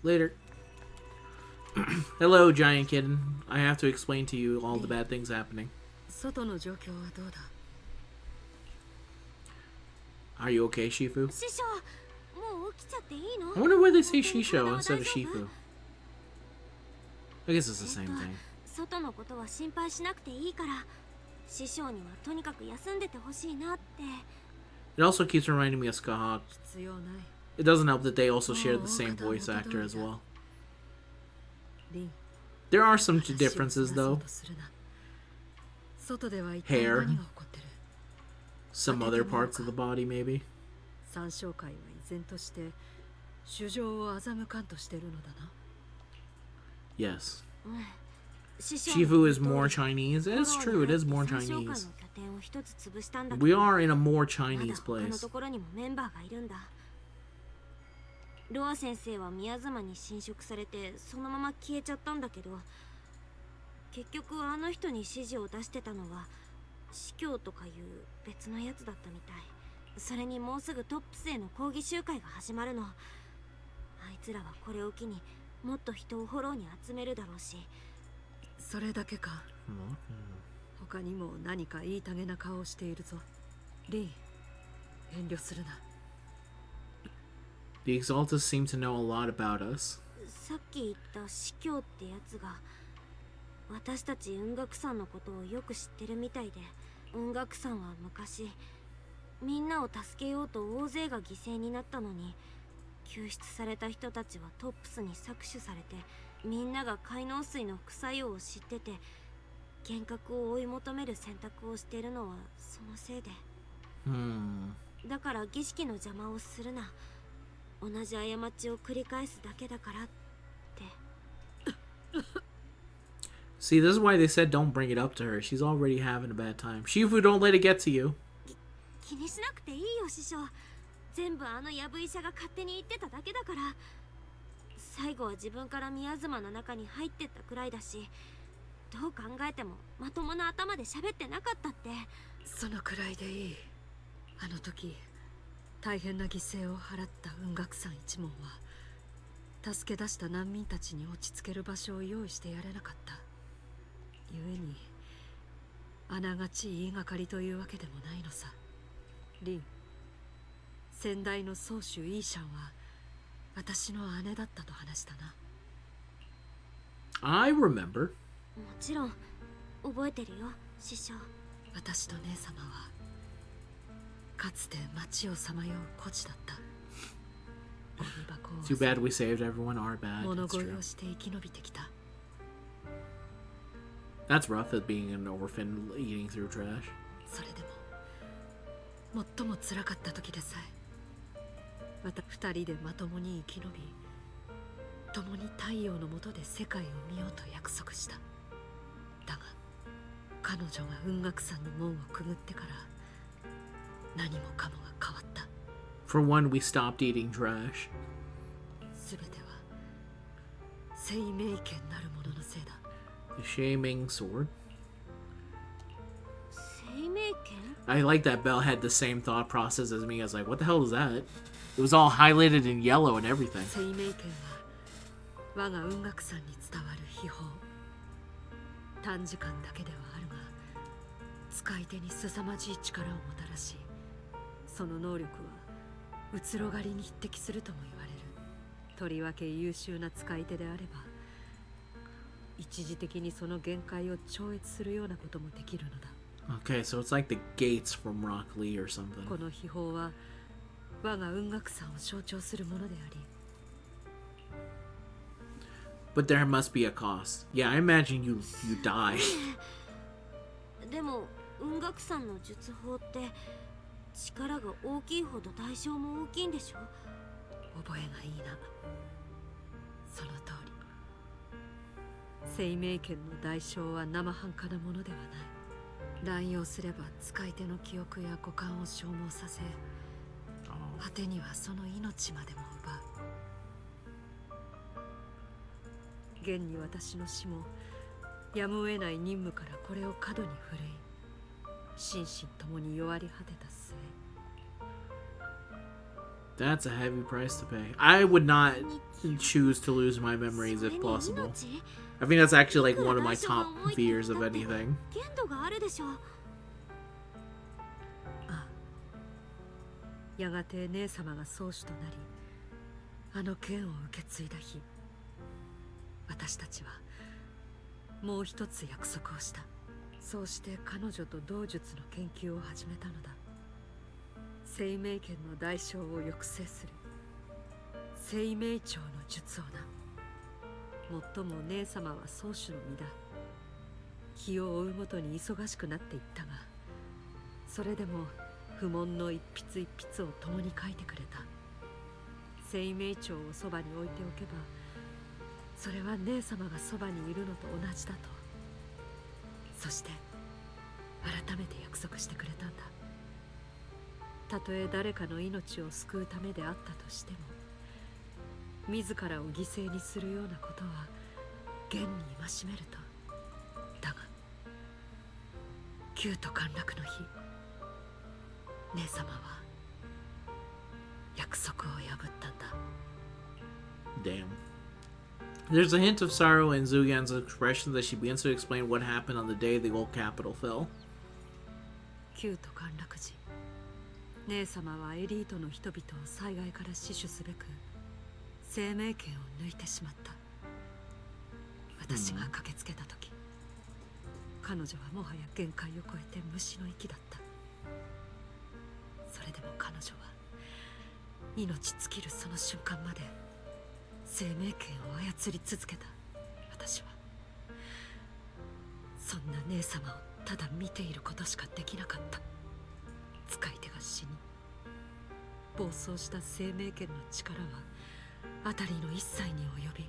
Later. Hello, giant kitten. I have to explain to you all the bad things happening. Are you okay, Shifu? 師匠、もう起きちゃっていいの？ I wonder why they say Shisho instead of Shifu. I guess it's the same thing. 外のことは心配しなくていいから、師匠にはとにかく休んでてほしいなって。 It also keeps reminding me of Skahawk. It doesn't help that they also share the same voice actor as well. There are some differences though. Hair. Some other parts of the body, maybe. Yes. Shifu is more Chinese. It's true, it is more Chinese. We are in a more Chinese place. ロア先生は宮妻に侵食されてそのまま消えちゃったんだけど、結局あの人に指示を出してたのは司教とかいう別のやつだったみたい。それにもうすぐトップスへの抗議集会が始まるの。あいつらはこれを機にもっと人をフォローに集めるだろうし。それだけか。他にも何か言いたげな顔をしているぞ。リー、遠慮するな。The Exaltas seem to know a lot about us. さっき言った司教ってやつが私たち雲岳さんのことをよく知ってるみたいで、雲岳さんは昔みんなを助けようと大勢が犠牲になったのに、救出された人たちはトップスに搾取されて、みんなが海農水の副作用を知ってて幻覚を追い求める選択をしているのはそのせいで。だから儀式の邪魔をするな、同じ過ちを繰り返すだけだからって。See, this is why they said don't bring it up to her. She's already having a bad time. Shifu, don't let it get to you. 気にしなくていいよ師匠。全部あのヤブ医者が勝手に言ってただけだから。最後は自分から宮妻の中に入ってったくらいだし、どう考えてもまともな頭で喋ってなかったって。そのくらいでいい。あの時大変な犠牲を払った雲岳さん一門は助け出した難民たちに落ち着ける場所を用意してやれなかった。故にあながち言いがかりというわけでもないのさ。リン、先代の宗主イーシャンは私の姉だったと話したな。I remember. もちろん覚えてるよ師匠。私と姉様はかつて町をさまよう孤児だった。 Too bad we saved everyone. Our bad. 物 It's 乞い true. をして生き延びてきた。 That's rough, as being an orphan eating through trash. それでも最も辛かった時でさえ、また二人でまともに生き延び、共に太陽の下で世界を見ようと約束した。だが彼女が雲岳山の門をくぐってから何もかもが変わった。 For one, we stopped eating trash. すべては生命権なる者のせいだ。 The shaming sword. 生命権？ I like that Belle had the same thought process as me. I was like, what the hell is that? It was all highlighted in yellow and everything. 生命権は我が雲岳山に伝わる秘宝。短時間だけではあるが使い手に凄まじい力をもたらし、その能力は移ろ狩りに匹敵するとも言われる。とりわけ優秀な使い手であれば一時的にその限界を超越するようなこともできるのだ。 Okay, so it's like the gates from Rock Lee or something. この秘宝は我が雲岳山を象徴するものであり。 But there must be a cost. Yeah, I imagine you die. でも雲岳山の術法って力が大きいほど代償も大きいんでしょ。覚えがいいな。その通り。生命権の代償は生半可なものではない。乱用すれば使い手の記憶や五感を消耗させ、果てにはその命までも奪う。現に私の死もやむを得ない任務からこれを過度に振るい、心身ともに弱り果てた末。 That's a heavy price to pay. I would not choose to lose my memories if possible. I think that's actually like one of my top fears of anything. 限度があるでしょ。やがて姉様が宗主となり、あの剣を受け継いだ日、私たちはもう一つ約束をした。そうして彼女と道術の研究を始めたのだ。生命権の代償を抑制する生命長の術をな。もっとも姉様は宗主の身だ。日を追うごとに忙しくなっていったが、それでも不問の一筆一筆を共に書いてくれた。生命帳をそばに置いておけば、それは姉様がそばにいるのと同じだと。そして改めて約束してくれたんだ。たとえ誰かの命を救うためであったとしても、自らを犠牲にするようなことは現に戒めると。だが旧都陥落の日、姉様は約束を破ったんだ。 Damn. There's a hint of sorrow in Zugan's expression as she begins to explain what happened on the day the old capital fell. 旧都陥落時、姉様はエリートの人々を災害から死守すべく生命権を抜いてしまった。私が駆けつけた時、彼女はもはや限界を超えて虫の息だった。それでも彼女は命尽きるその瞬間まで生命権を操り続けた。私はそんな姉様をただ見ていることしかできなかった。使い手が死に、暴走した生命権の力は辺りの一切に及び。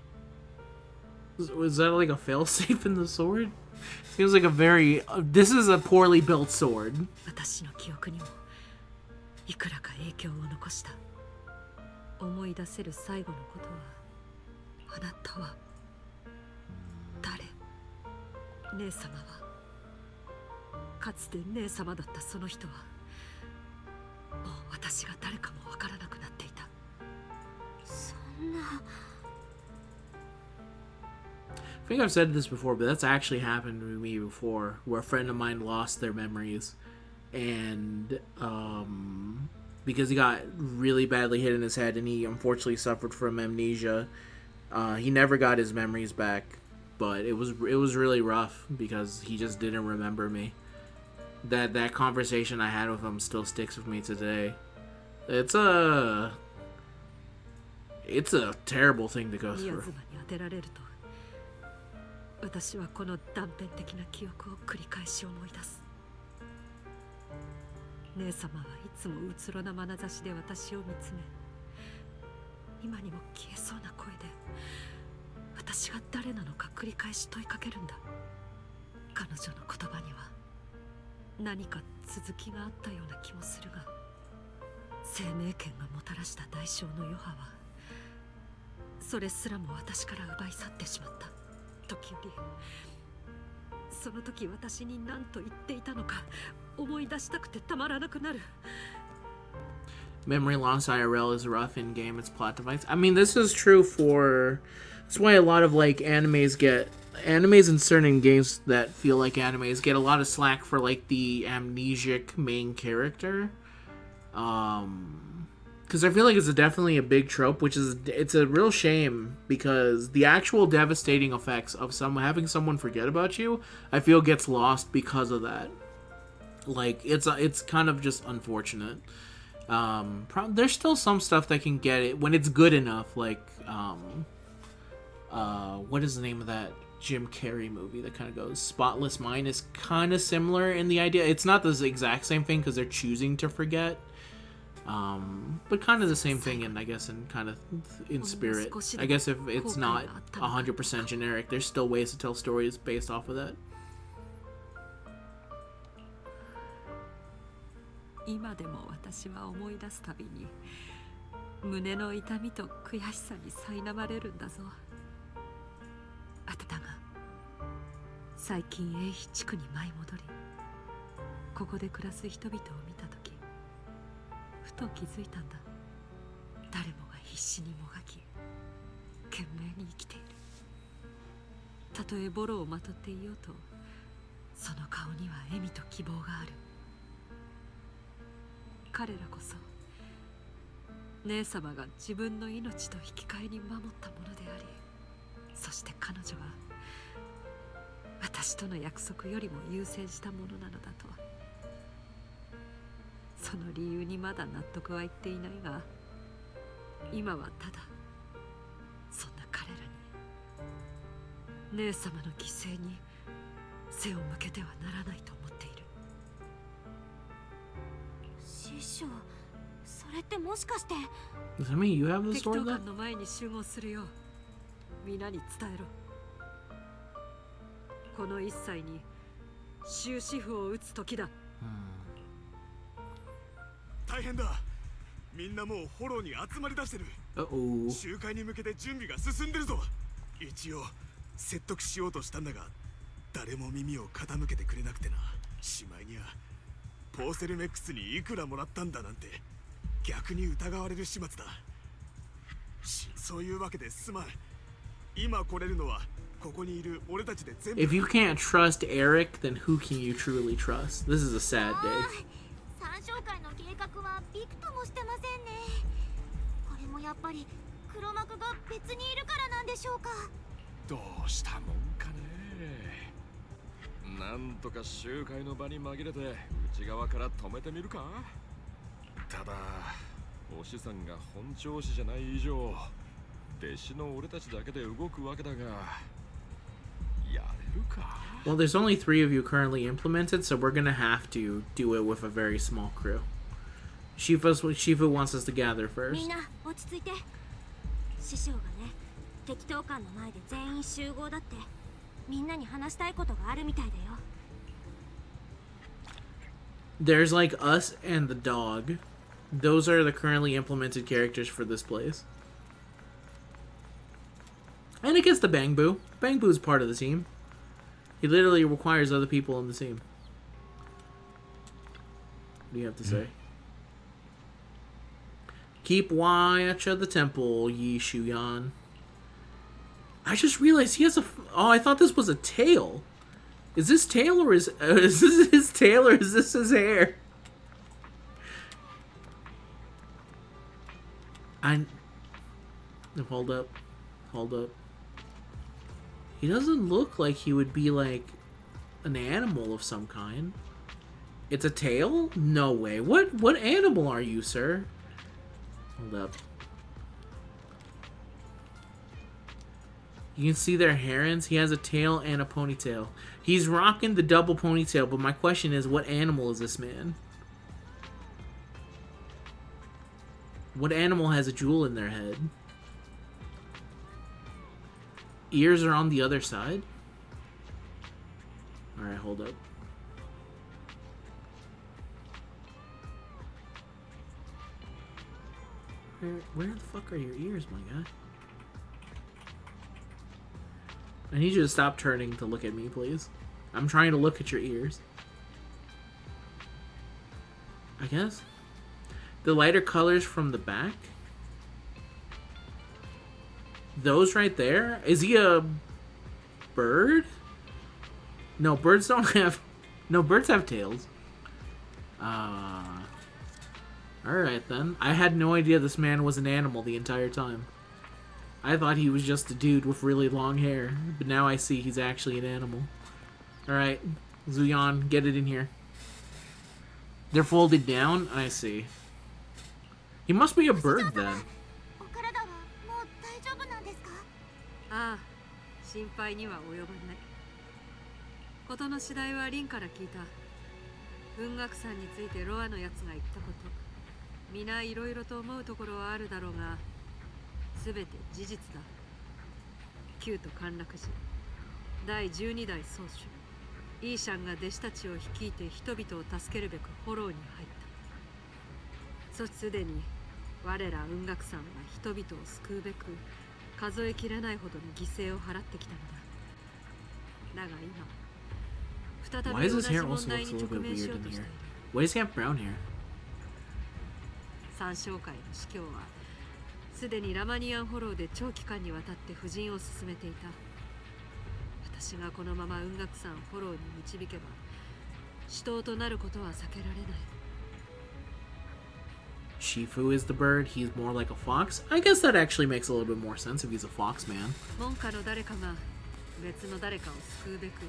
Was that like a failsafe in the sword? Seems like a very... this is a poorly built sword. 私の記憶にもいくらか影響を残した。思い出せる最後のことは、あなたは誰？姉様は、かつて姉様だったその人は、もう私が誰かもわからなくなっていた。そんな。I think I've said this before, but that's actually happened to me before, where a friend of mine lost their memories, and because he got really badly hit in his head, and he unfortunately suffered from amnesia. He never got his memories back, but it was really rough because he just didn't remember me. That conversation I had with him still sticks with me today. It's a terrible thing to go 宮 through. 妻に当てられると、私はこの断片的な記憶を繰り返し思い出す。姉様はいつもうつろな眼差しで私を見つめ、今にも消えそうな声で私が誰なのか繰り返し問いかけるんだ。彼女の言葉には何か続きがあったような気もするが、生命権がもたらした代償の余波はそれすらも私から奪い去ってしまった。時折、その時私に何と言っていたのか思い出したくてたまらなくなる。 Memory loss IRL is rough in game. It's plot device. I mean, this is true for. That's why a lot of like animes in certain games that feel like animes get a lot of slack for like the amnesic main character. Because I feel like it's definitely a big trope, it's a real shame because the actual devastating effects of having someone forget about you, I feel gets lost because of that. Like it's kind of just unfortunate. There's still some stuff that can get it when it's good enough. Like what is the name of that Jim Carrey movie that kind of goes. Spotless Mind is kind of similar in the idea. It's not the exact same thing because they're choosing to forget. But kind of the same thing, and I guess in kind of in spirit. I guess if it's not 100% generic, there's still ways to tell stories based off of that. 今でも私は思い出すたびに胸の痛みと悔しさに苛まれるんだぞ。あたたが最近永肥地区に舞い戻り、ここで暮らす人々を見たとき、ふと気づいたんだ。誰もが必死にもがき、懸命に生きている。たとえボロをまとっていようと、その顔には笑みと希望がある。彼らこそ姉様が自分の命と引き換えに守ったものであり、そして彼女は私との約束よりも優先したものなのだと。その理由にまだ納得はいっていないが、今はただそんな彼らに姉様の犠牲に背を向けてはならないと思っている。師匠、それってもしかして。 Does that mean you have the 敵 sword 闘 though? 官の前に集合するよう皆に伝えろ。この一切に終止符を打つ時だ。大変だ。みんなもうフォローに集まりだしてる。集会に向けて準備が進んでるぞ。一応説得しようとしたんだが、誰も耳を傾けてくれなくてな。しまいにはポーセルメックスにいくらもらったんだなんて逆に疑われる始末だ。そういうわけですまん。今来れるのはここにいる俺たちで全部。 If you can't trust Eric, then who can you truly trust? This is a sad day. 参照会の計画はびくともしてませんね。これもやっぱり黒幕が別にいるからなんでしょうか。どうしたもんかね。なんとか集会の場に紛れて内側から止めてみるか。ただお師さんが本調子じゃない以上、弟子の俺たちだけで動くわけだが、やれるか。 Well, there's only 3 of you currently implemented, so we're gonna have to do it with a very small crew. Shifu wants us to gather み first. んな落ち着いて。師匠がね、敵闘官の前で全員集合だってみんなに話したいことがあるみたいだよ。 There's like us and the dog. Those are the currently implemented characters for this place. And I guess the Bangbu. Bangbu's part of the team. He literally requires other people on the team. What do you have to say? Keep watch of the temple, Yi Shuyan. I just realized he has a... Oh, I thought this was a tail. Is this tail or is this his tail or is this his hair? Hold up. Hold up. He doesn't look like he would be like an animal of some kind. It's a tail? No way. What animal are you, sir? Hold up. You can see their herons. He has a tail and a ponytail. He's rocking the double ponytail, but my question is, what animal is this man? What animal has a jewel in their head? Ears are on the other side? Alright, hold up. Where the fuck are your ears, my guy? I need you to stop turning to look at me, please. I'm trying to look at your ears. I guess. The lighter colors from the back? Those right there? Is he a bird? No, birds don't have... No, birds have tails. Alright then. I had no idea this man was an animal the entire time. I thought he was just a dude with really long hair, but now I see he's actually an animal. Alright, Zuyan, get it in here. They're folded down? I see. He must be a bird then. お体はもう大丈夫なんですか？ああ、師心配には及ばない。事の次第はリンから聞いた。雲岳山についてロアのやつが言ったこと、皆いろいろと思うところはあるだろうが、すべて事実だ。旧都陥落時、第12代宗主イーシャンが弟子たちを率いて人々を助けるべくフォローに入った。そしてすでに我ら雲岳山は人々を救うべく数えきれないほどの犠牲を払ってきたのだ。だが今、再 Why び does 同 his じ hair 問 also 題 look に a little 直 bit 面し weird よう in としてい here? る。 Why does he have brown hair? 三将会の司教はすでにラマニアンフォローで長期間にわたって布陣を進めていた。私がこのまま雲岳山フォローに導けば死闘となることは避けられない。 Shifu is the bird, he's more like a fox? I guess that actually makes a little bit more sense if he's a fox man. 門下の誰かが別の誰かを救うべく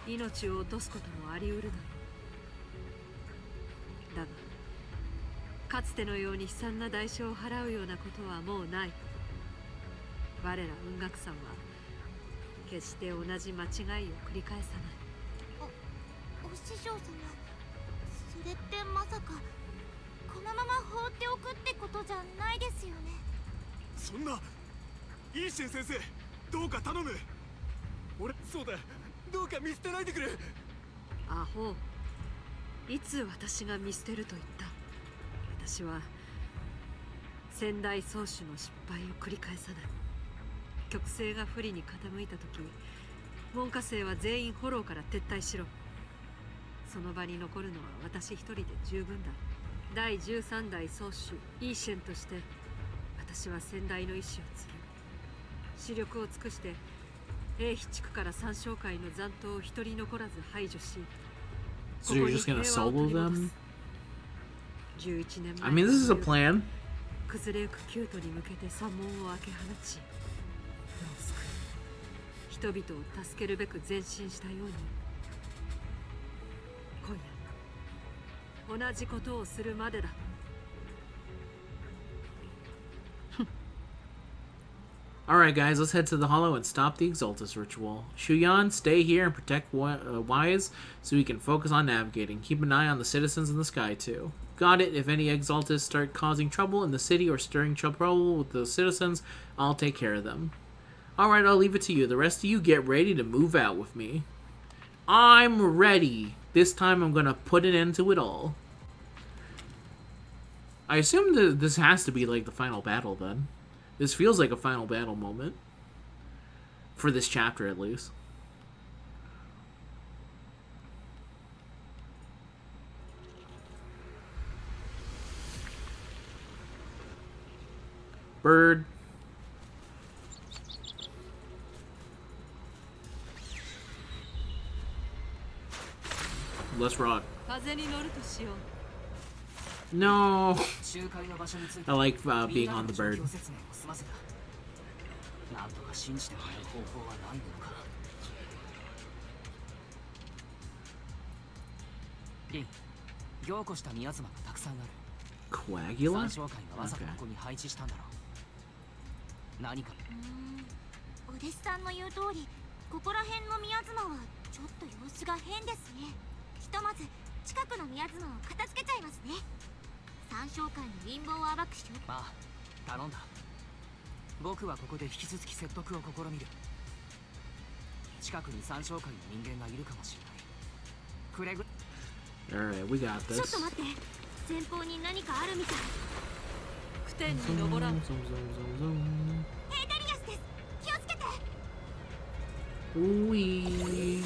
命を落とすこともあり得るだろう。だがかつてのように悲惨な代償を払うようなことはもうない。我ら雲岳山は決して同じ間違いを繰り返さない。お師匠様、それってまさかこのまま放っておくってことじゃないですよね。そんな、イーシェン先生、どうか頼む。俺、そうだ、どうか見捨てないでくれ。アホ、いつ私が見捨てると言った。私は先代宗主の失敗を繰り返さない。極勢が不利に傾いた時、門下生は全員フォローから撤退しろ。その場に残るのは私一人で十分だ。第13代宗主イーシェンとして私は先代の意志を継ぎ、視力を尽くして英飛地区から三将会の残党を一人残らず排除し、 So you're just gonna solo them? 11年 I 前 mean, this is a plan. 崩れゆく旧都に向けて山門を開け放ち、世を救い、人々を助けるべく前進したように、今夜同じことをするまでだ。Alright guys, let's head to the Hollow and stop the Exaltus ritual. Shuyan, stay here and protect Wise so we can focus on navigating. Keep an eye on the citizens in the sky too. Got it. If any Exaltus start causing trouble in the city or stirring trouble with the citizens, I'll take care of them. Alright, I'll leave it to you. The rest of you get ready to move out with me. I'm ready. This time I'm gonna put an end to it all. I assume that this has to be like the final battle then. This feels like a final battle moment. For this chapter, at least. Bird. Let's rock. 風に乗るとしよう。 No. I like being on the bird. なんとか信じてもらう方法はないのか。リン、凝固した宮妻がたくさんある。 Coagula? 三将会がわざとここに配置したんだろう。何か。お弟子さんの言う通り、ここら辺の宮妻はちょっと様子が変ですね。ひとまず近くの宮妻を片付けちゃいますね。三将会の陰謀を暴くしよ。まあ、頼んだ。僕はここで引き続き説得を試みる。近くに三将会の人間がいるかもしれない。くれぐ。Alright, we got ちょっ this. と待って、前方に何かあるみたい。不天に登らん。ヘイダリアスです。気をつけて。Wee.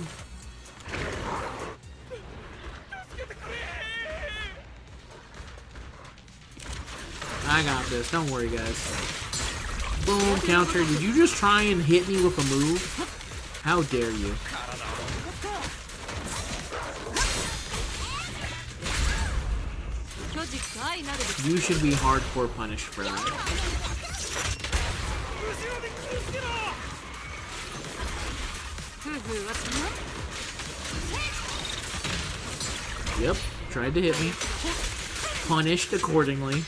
I got this. Don't worry, guys. Boom, counter. Did you just try and hit me with a move? How dare you? You should be hardcore punished for that. Yep, tried to hit me. Punished accordingly.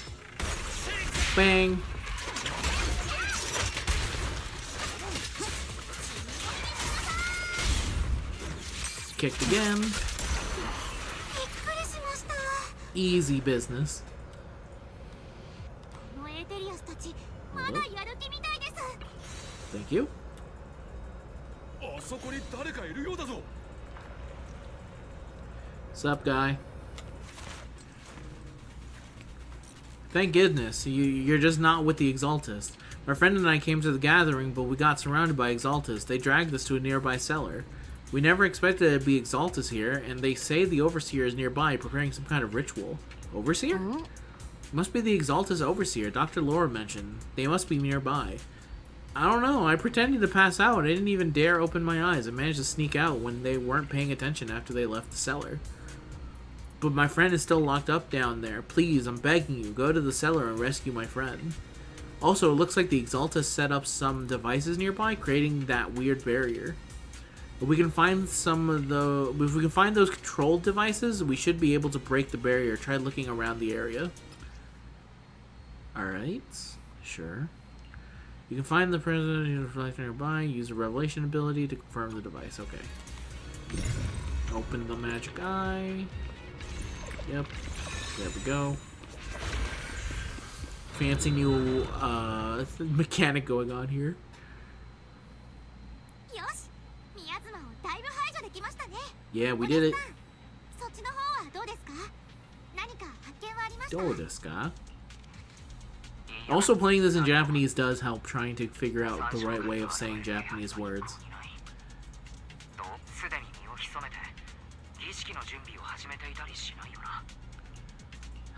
Bang. kicked again. Easy business. Thank you. Sup, guy? Thank goodness, you're just not with the Exaltists. My friend and I came to the gathering, but we got surrounded by Exaltists. They dragged us to a nearby cellar. We never expected there to be Exaltists here, and they say the Overseer is nearby, preparing some kind of ritual. Overseer? Must be the Exaltist Overseer Dr. Laura mentioned. They must be nearby. I don't know, I pretended to pass out. I didn't even dare open my eyes. I managed to sneak out when they weren't paying attention after they left the cellar. But my friend is still locked up down there. Please, I'm begging you, go to the cellar and rescue my friend. Also, it looks like the Exaltists set up some devices nearby, creating that weird barrier. If we can find those controlled devices, we should be able to break the barrier. Try looking around the area. Alright, sure. You can find the president reflector nearby, use the revelation ability to confirm the device. Okay. Open the magic eye. Yep. There we go. Fancy new mechanic going on here. Yeah, we did it. Dodeska. Also, playing this in Japanese does help trying to figure out the right way of saying Japanese words.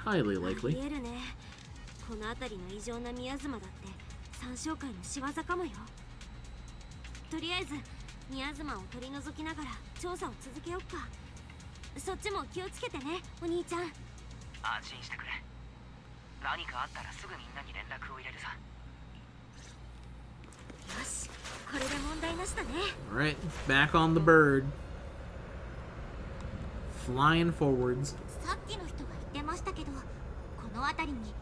Highly likely. この辺りの異常な宮妻だって三将会の仕業かもよ。とりあえず宮妻を取り除きながら調査を続けよっか。そっちも気をつけてね、お兄ちゃん。安心してくれ。何かあったらすぐみんなに連絡を入れるさ。よし、これで問題なしだね。Alright, back on the bird. Flying forwards. さっきの人が言ってましたけど、この辺りに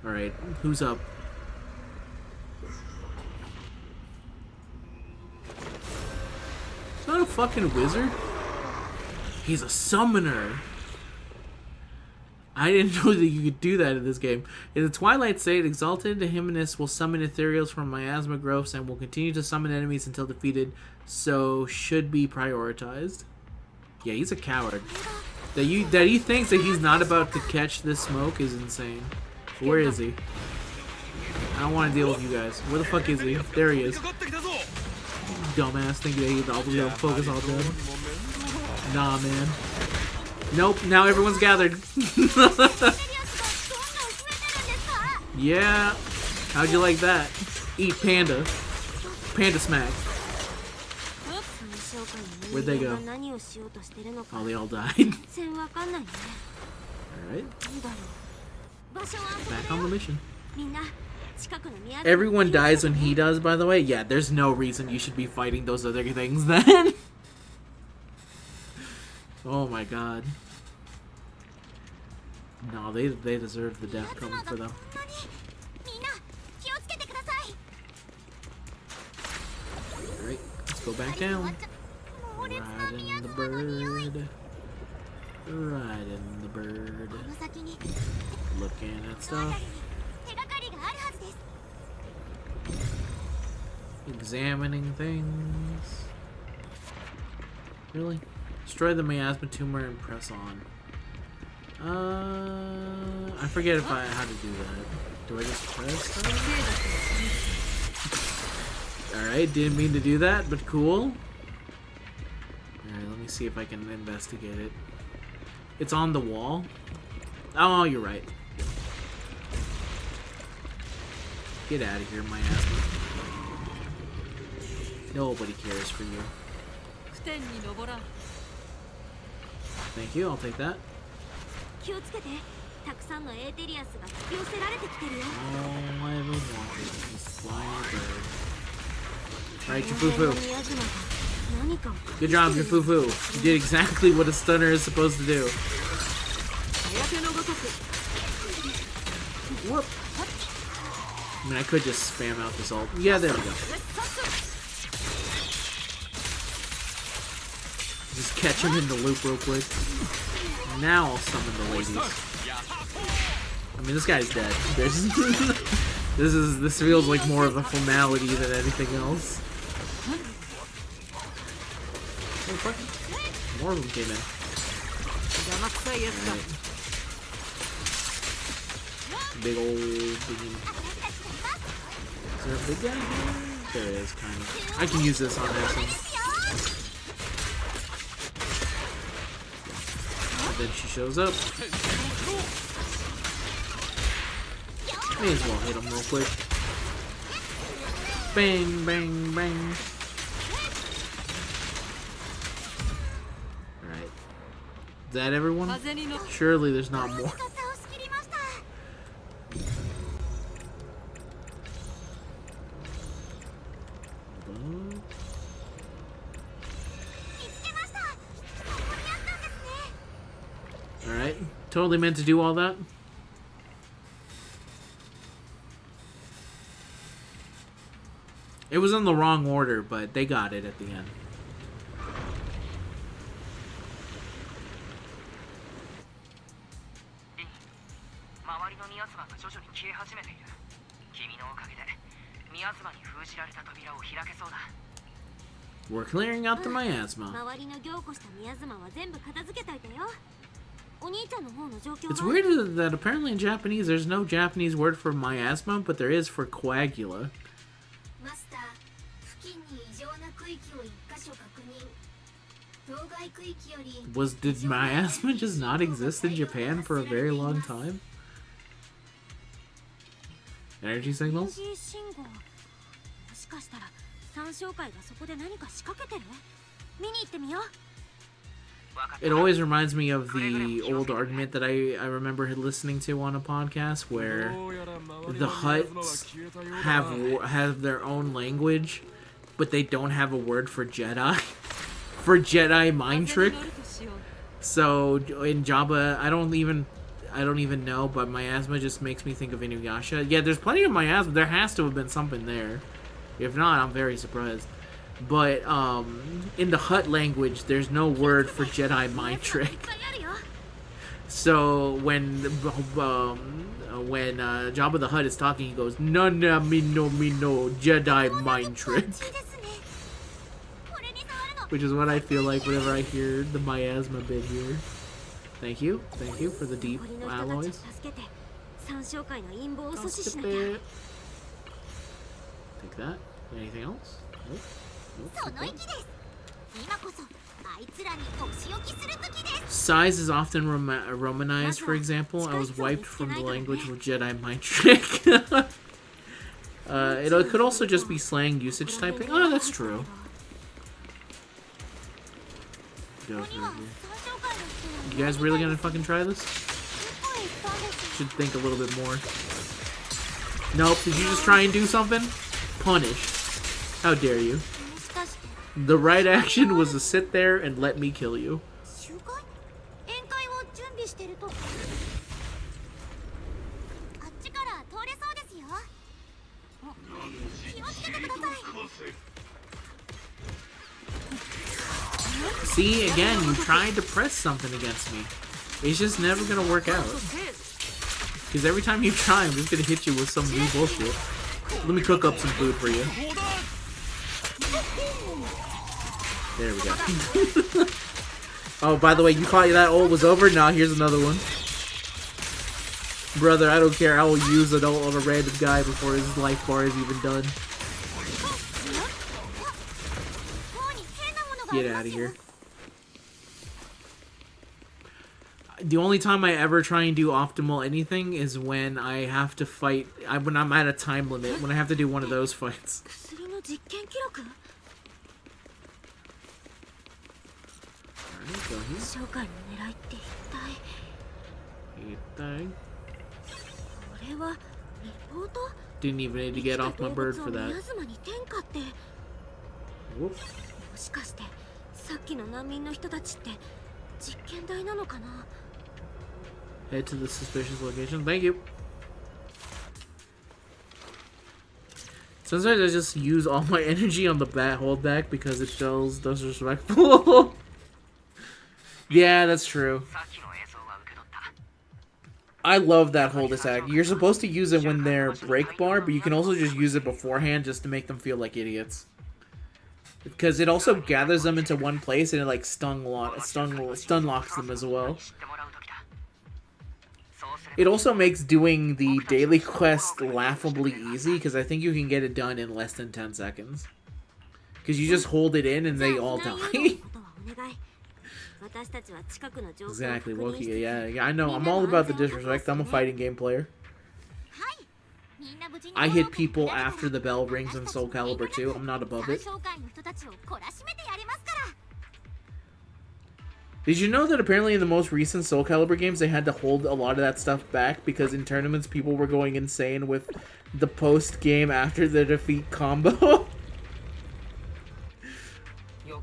Alright, who's up? Is that a fucking wizard? He's a summoner! I didn't know that you could do that in this game. In the Twilight State, Exalted Hymnus will summon ethereals from miasma growths and will continue to summon enemies until defeated, so should be prioritized. Yeah, he's a coward. That he thinks that he's not about to catch this smoke is insane. Where is he? I don't want to deal with you guys. Where the fuck is he? There he is. Dumbass thinking that he's always gonna focus on them. Nah, man. Nope, now everyone's gathered. Yeah. How'd you like that? Eat panda. Panda smack. Where'd they go? Oh, they all died. Alright. Back on the mission. Everyone dies when he does, by the way. Yeah, there's no reason you should be fighting those other things then. Oh my god. No, they deserve the death coming for them. Alright, let's go back down. Riding the bird. Riding the bird. Looking at stuff. Examining things. Really? Destroy the miasma tumor and press on. I forget how to do that. Do I just press that? Alright, didn't mean to do that, but cool. Alright, let me see if I can investigate it. It's on the wall. Oh, you're right. Get out of here, miasma. Nobody cares for you. Thank you, I'll take that. All I ever wanted was flying a bird. Alright, Jafufu. Good job, Jafufu. You did exactly what a stunner is supposed to do. Whoop. I mean, I could just spam out this ult. Yeah, there we go. Just catch him in the loop real quick. Now I'll summon the ladies. I mean, this guy's dead. This feels like more of a formality than anything else. Oh, fuck. More of them came in. Right. Big old biggie. Is there a big guy here? There is, kind of. I can use this on there. And then she shows up. May as well hit him real quick. Bang, bang, bang. Alright. Is that everyone? Surely there's not more. Alright. Totally meant to do all that. It was in the wrong order, but they got it at the end. We're clearing out the miasma. It's weird that apparently in Japanese there's no Japanese word for miasma, but there is for coagula. Did miasma just not exist in Japan for a very long time? Energy signals? It always reminds me of the old argument that I remember listening to on a podcast where the Hutts have their own language, but they don't have a word for Jedi. For Jedi mind trick. So in Jabba, I don't even know, but miasma just makes me think of Inuyasha. Yeah, there's plenty of miasma. There has to have been something there. If not, I'm very surprised. But in the Hutt language, there's no word for Jedi mind trick. So when Jabba the Hutt is talking, he goes, "No, no, me no, Jedi mind trick." Which is what I feel like whenever I hear the miasma bit here. Thank you for the deep alloys. Take that. Anything else? Nope. Size is often Romanized, for example. I was wiped from the language with Jedi mind trick. It could also just be slang usage type thing. Oh, that's true. You guys really gonna fucking try this? Should think a little bit more. Nope, did you just try and do something? Punished. How dare you? The right action was to sit there and let me kill you. See, again, you tried to press something against me. It's just never gonna work out. Because every time you try, I'm just gonna hit you with some new bullshit. Let me cook up some food for you. There we go. Oh, by the way, you thought that ult was over? Nah, here's another one. Brother, I don't care. I will use an ult on a random guy before his life bar is even done. Get out of here. The only time I ever try and do optimal anything is when I have to fight, when I'm at a time limit, when I have to do one of those fights. Alright, go here. Didn't even need to get off my bird for that. Whoop. Head to the suspicious location. Thank you. Sometimes I just use all my energy on the bat holdback because it feels disrespectful. Yeah, that's true. I love that hold attack. You're supposed to use it when they're break bar, but you can also just use it beforehand just to make them feel like idiots. Because it also gathers them into one place and it like stun locks them as well. It also makes doing the daily quest laughably easy because I think you can get it done in less than 10 seconds. Because you just hold it in and they all die. Exactly, Wokey. Yeah, I know. I'm all about the disrespect. I'm a fighting game player. I hit people after the bell rings in Soul Calibur 2. I'm not above it. Did you know that apparently in the most recent Soul Calibur games they had to hold a lot of that stuff back because in tournaments people were going insane with the post-game after the defeat combo?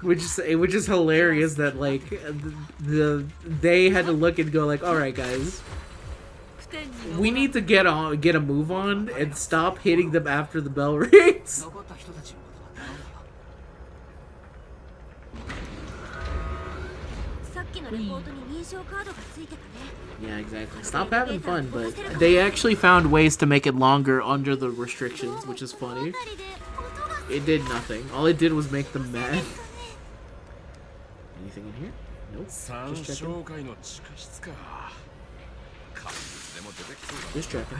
Which is hilarious that like they had to look and go like, all right guys, we need to get a move on and stop hitting them after the bell rings. Yeah, exactly. Stop having fun, but they actually found ways to make it longer under the restrictions, which is funny. It did nothing. All it did was make them mad. Anything in here? Nope. Just checking. Just checking.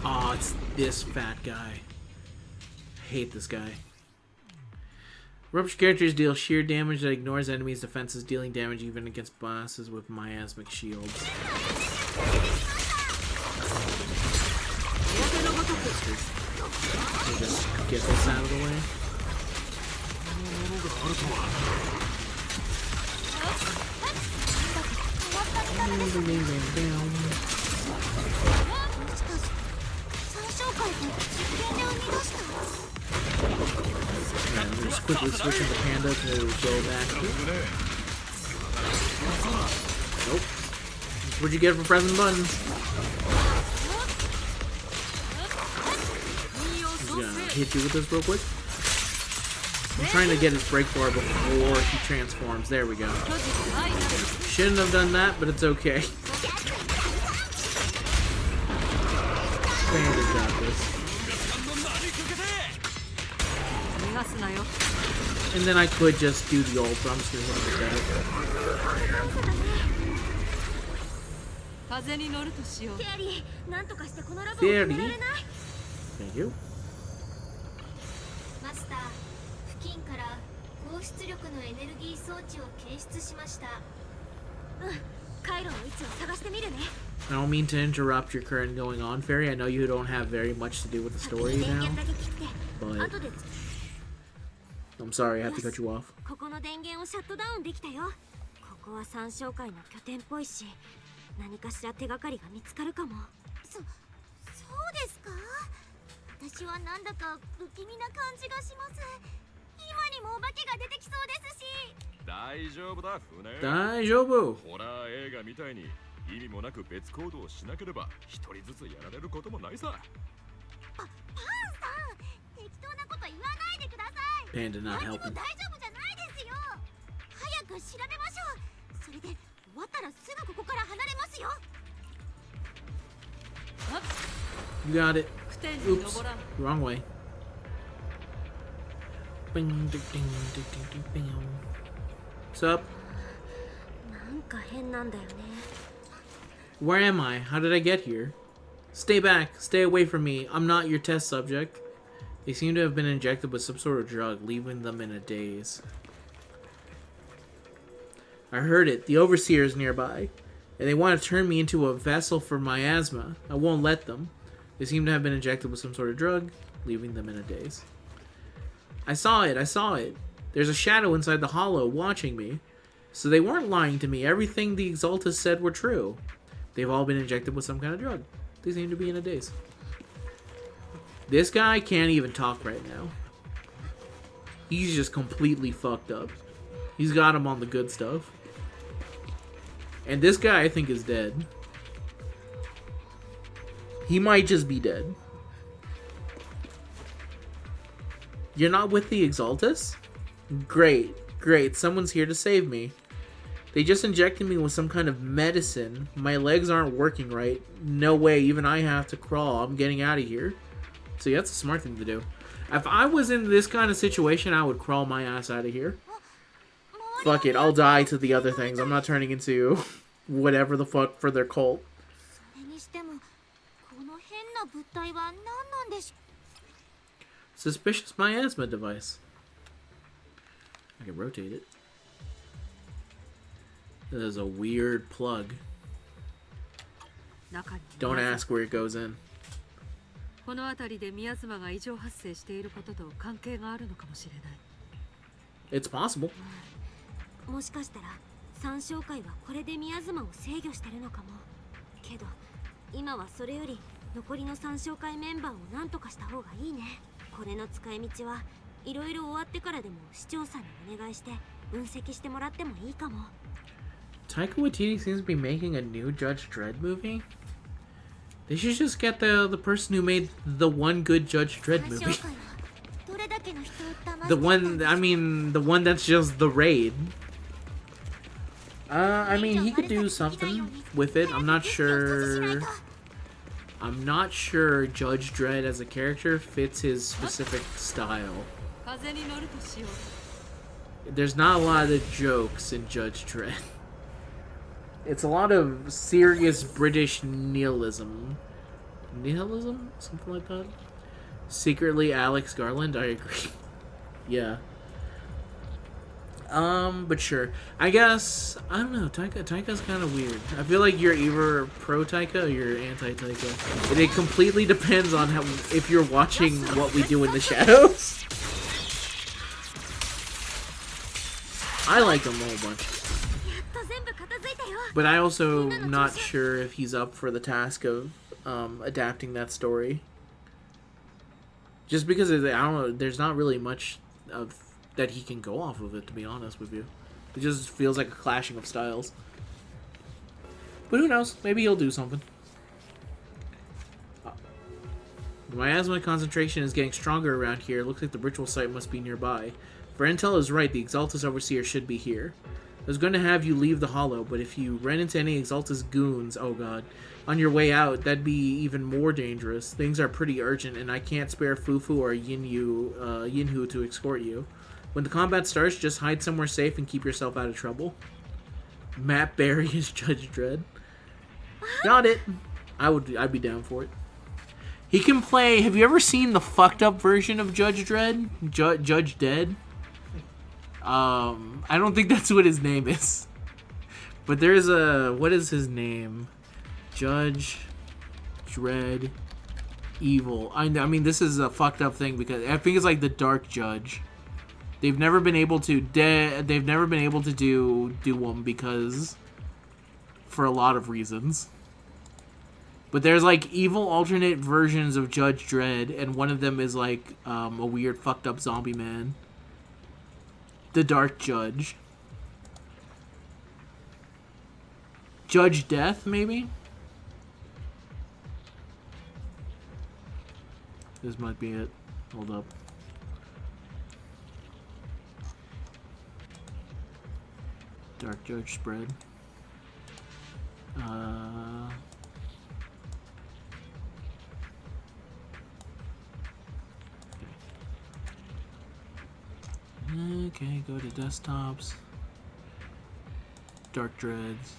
Oh, it's this fat guy. I hate this guy. Rupture characters deal sheer damage that ignores enemies' defenses, dealing damage even against bosses with miasmic shields. Just get this out of the way. Alright, let me just quickly switch into Panda to go back here. Nope. That's what you get for pressing buttons. I'm just gonna hit you with this real quick. I'm trying to get his break bar before he transforms. There we go. Shouldn't have done that, but it's okay. Panda's got this. And then I could just do the ult, but I'm just gonna hit him with that. Theory. Thank you. I don't mean to interrupt your current going on, Fairy. I know you don't have very much to do with the story now, but I'm sorry I have to cut you off. Daijoubu. ホラー映画みたいに意味もなく別行動をしなければ一人ずつやられることもないさ。パンさん、適当なこと言わないでください。 Panda not helping. 大丈夫じゃないですよ。早く調べましょう。それで終わったらすぐここから離れますよ。 You got it. Oops. Wrong way. Bing, ding, ding, ding, ding, ding, bing. What's up? Where am I? How did I get here? Stay back. Stay away from me. I'm not your test subject. They seem to have been injected with some sort of drug, leaving them in a daze. I heard it. The Overseer is nearby. And they want to turn me into a vessel for miasma. I won't let them. They seem to have been injected with some sort of drug, leaving them in a daze. I saw it. I saw it. There's a shadow inside the hollow watching me. So they weren't lying to me. Everything the Exaltas said were true. They've all been injected with some kind of drug. They seem to be in a daze. This guy can't even talk right now. He's just completely fucked up. He's got him on the good stuff. And this guy, I think, is dead. He might just be dead. You're not with the Exaltus? Great, great. Someone's here to save me. They just injected me with some kind of medicine. My legs aren't working right. No way, even I have to crawl. I'm getting out of here. See, that's a smart thing to do. If I was in this kind of situation, I would crawl my ass out of here. Fuck it, I'll die to the other things. I'm not turning into whatever the fuck for their cult. Suspicious miasma device. I can rotate it. There's a weird plug. Don't ask where it goes in. この辺りでミヤズマが異常発生していることと関係があるのかもしれない。It's possible. もしかしたら三将会はこれでミヤズマを制御してるのかも。けど今はそれより残りの三将会メンバーを何とかした方がいいね。これの使い道はいろいろ終わってからでも市長さんにお願いして分析してもらってもいいかも。Taika Waititi seems to be making a new Judge Dredd movie. They should just get the person who made the one good Judge Dredd movie. The one that's just the raid. I mean, he could do something with it. I'm not sure Judge Dredd as a character fits his specific style. There's not a lot of jokes in Judge Dredd. It's a lot of serious British nihilism. Nihilism? Something like that? Secretly Alex Garland? I agree. Yeah. But sure. I guess, I don't know, Taika's kind of weird. I feel like you're either pro Taika or you're anti Taika. And it completely depends on how, if you're watching What We Do in the Shadows. I like him a whole bunch. But I also not sure if he's up for the task of adapting that story. Just because I don't know, there's not really much of that he can go off of it, to be honest with you. It just feels like a clashing of styles. But who knows? Maybe he'll do something. The miasma concentration is getting stronger around here. Looks like the ritual site must be nearby. If our intel is right, the Exaltus Overseer should be here. I was going to have you leave the Hollow, but if you ran into any Exaltus goons, oh god, on your way out, that'd be even more dangerous. Things are pretty urgent, and I can't spare Fufu or Yinhu to escort you. When the combat starts, just hide somewhere safe and keep yourself out of trouble. Matt Berry is Judge Dredd. Got it. I'd be down for it. He can play. Have you ever seen the fucked up version of Judge Dredd? Judge Dead? I don't think that's what his name is. But there's a, what is his name? Judge Dredd Evil. I mean, this is a fucked up thing because I think it's like the Dark Judge. They've never been able to do them because for a lot of reasons. But there's like evil alternate versions of Judge Dredd, and one of them is like a weird fucked up zombie man. The Dark Judge. Judge Death, maybe? This might be it. Hold up. Dark Judge spread. Okay, go to desktops. Dark Dreads.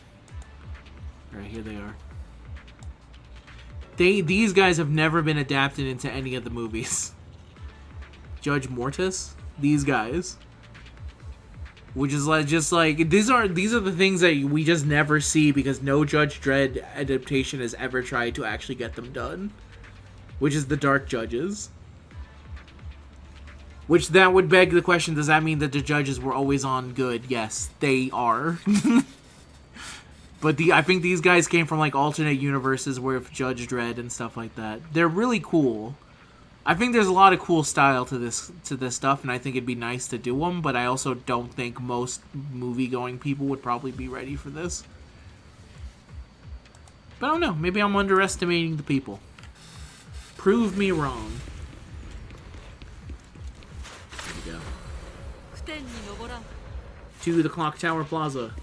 Alright, here they are. These guys have never been adapted into any of the movies. Judge Mortis? These guys. Which is like, just like, these are the things that we just never see because no Judge Dredd adaptation has ever tried to actually get them done. Which is the Dark Judges. Which that would beg the question, does that mean that the judges were always on good? Yes, they are. But I think these guys came from like alternate universes with Judge Dredd and stuff like that. They're really cool. I think there's a lot of cool style to this stuff, and I think it'd be nice to do them, but I also don't think most movie-going people would probably be ready for this. But I don't know, maybe I'm underestimating the people. Prove me wrong. There we go. To the Clock Tower Plaza.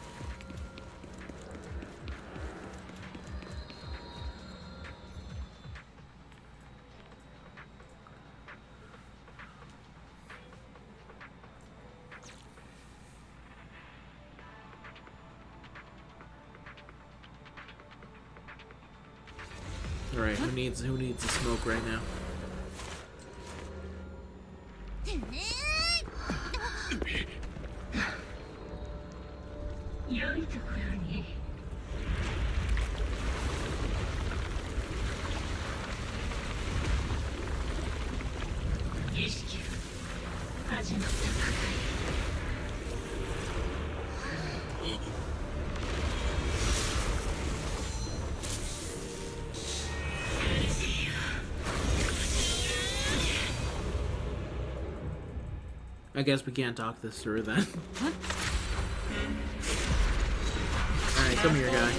Alright, who needs the smoke right now? I guess we can't talk this through then. Alright, come here, guy.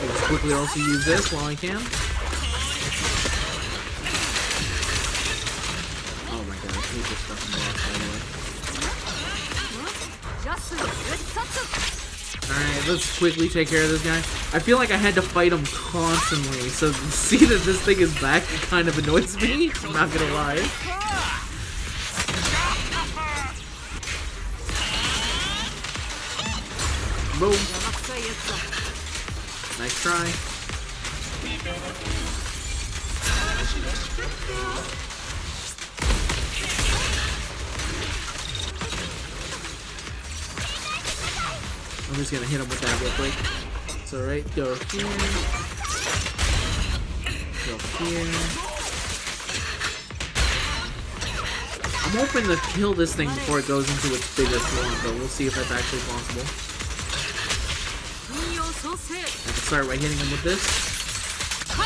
Let's quickly also use this while I can. Oh my god, I hate this stuff in the last, by the way. Alright, let's quickly take care of this guy. I feel like I had to fight him constantly, so see that this thing is back kind of annoys me. I'm not gonna lie. Boom. Nice try. I'm just gonna hit him with that real quick. It's alright. Go here. Go here. I'm hoping to kill this thing before it goes into its biggest form, but we'll see if that's actually possible. I can start by hitting him with this.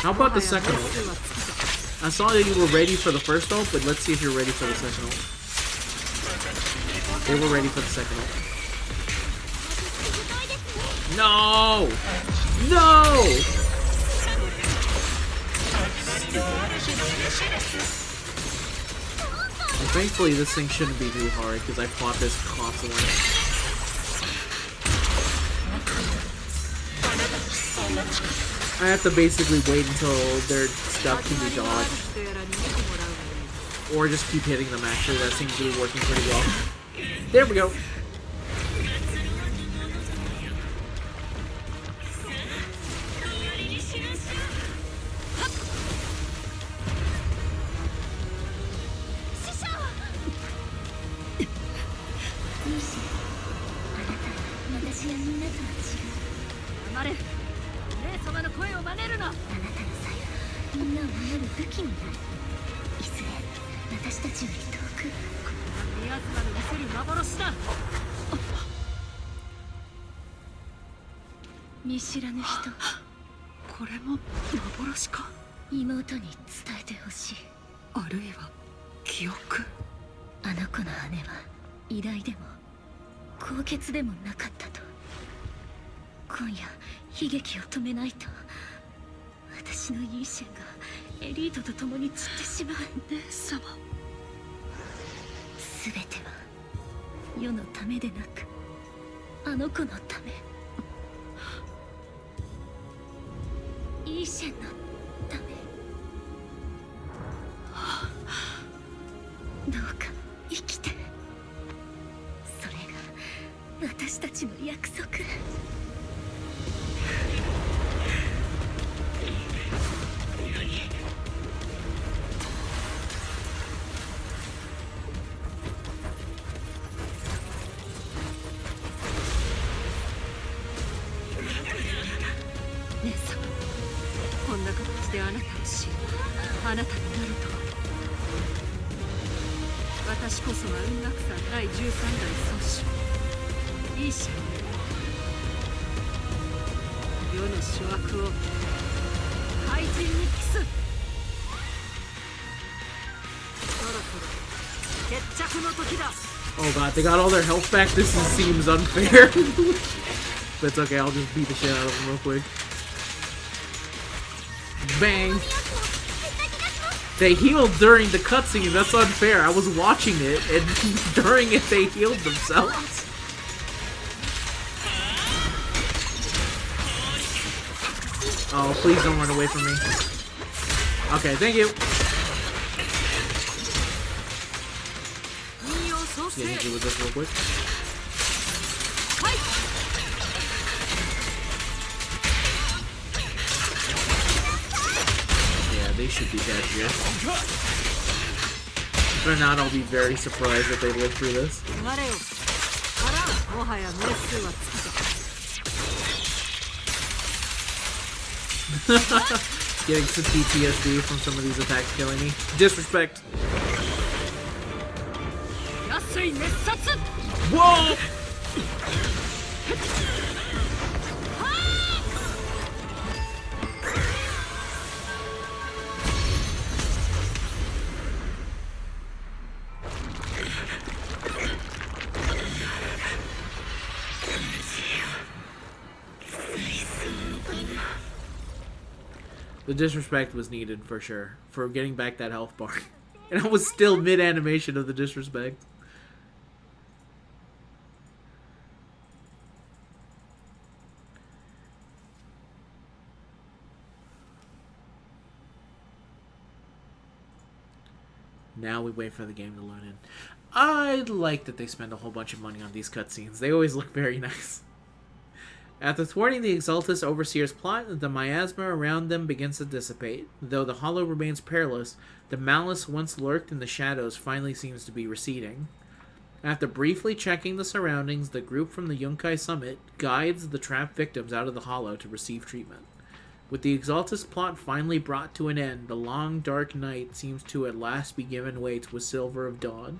How about the second ult? I saw that you were ready for the first ult, but let's see if you're ready for the second ult. They were ready for the second ult. No! No! And thankfully this thing shouldn't be too hard because I fought this constantly. I have to basically wait until their stuff can be dodged. Or just keep hitting them actually, that seems to be working pretty well. There we go! 諸悪を怪人に帰す。そろそろ決着の時だ。 Oh god, they got all their health back? Seems unfair. But it's okay, I'll just beat the shit out of them real quick. Bang! They healed during the cutscene, that's unfair. I was watching it, and during it they healed themselves. Oh, please don't run away from me. Okay, thank you. Yeah, hit you with this real quick. Yeah, they should be dead here. If they're not, I'll be very surprised if they live through this. Getting some PTSD from some of these attacks killing me. Disrespect. Whoa! The disrespect was needed for sure, for getting back that health bar. And I was still mid-animation of the disrespect. Now we wait for the game to load in. I like that they spend a whole bunch of money on these cutscenes. They always look very nice. After thwarting the Exaltus Overseer's plot, the miasma around them begins to dissipate. Though the hollow remains perilous, the malice once lurked in the shadows finally seems to be receding. After briefly checking the surroundings, the group from the Yunkai Summit guides the trapped victims out of the hollow to receive treatment. With the Exaltus plot finally brought to an end, the long dark night seems to at last be given way to a sliver of dawn.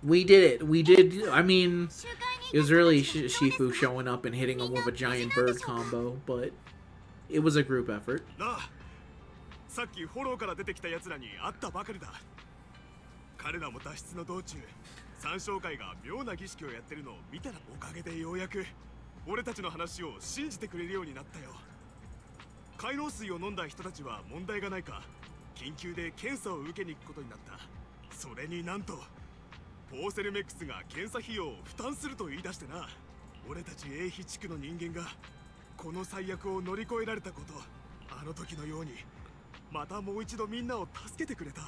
We did it. We did. I mean, it was really Shifu showing up and hitting him with a giant bird combo, but it was a group effort. さっきフォローから出てきた奴らに会ったばかりだ。彼らも脱出の道中、三将会が妙な儀式をやってるのを見たらおかげでようやく俺たちの話を信じてくれるようになったよ。海洋水を飲んだ人たちは問題がないか、緊急で検査を受けに行くことになった。それになんとポーセルメックスが検査費用を負担すると言い出してな。俺たち英比地区の人間がこの最悪を乗り越えられたこと、あの時のようにまたもう一度みんなを助けてくれた。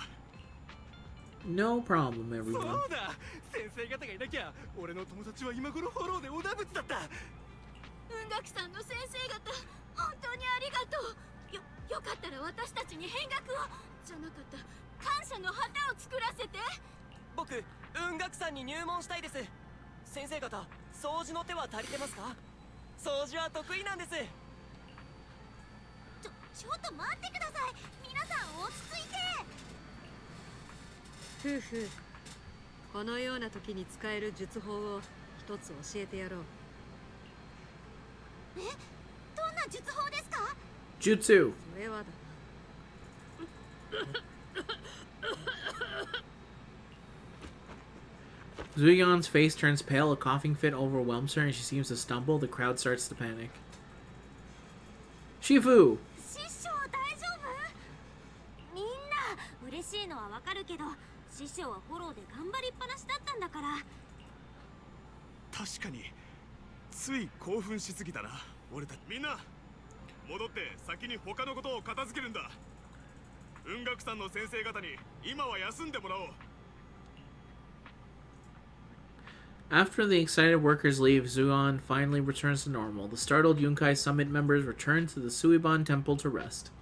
No problem, everyone. そうだ、先生方がいなきゃ俺の友達は今頃フォローでおだぶつだった。文学さんの先生方、本当にありがとう。よかったら私たちに変額をじゃなかった感謝の旗を作らせて。僕、文学さんに入門したいです。先生方、掃除の手は足りてますか？掃除は得意なんです。ちょっと待ってください。皆さん落ち着いて。夫婦、このような時に使える術法を一つ教えてやろう。どんな術法ですか？Jutsu. それはだ。Zuyon's face turns pale, a coughing fit overwhelms her, and she seems to stumble. The crowd starts to panic. Shifu! 師匠大丈夫？みんな嬉しいのはわかるけど、師匠はフォローで頑張りっぱなしだったんだから。確かについ興奮しすぎたな。俺たちみんな戻って先に他のことを片付けるんだ。文学さんの先生方に今は休んでもらおう。After the excited workers leave, Zuon finally returns to normal. The startled Yunkai Summit members return to the Suiban Temple to rest.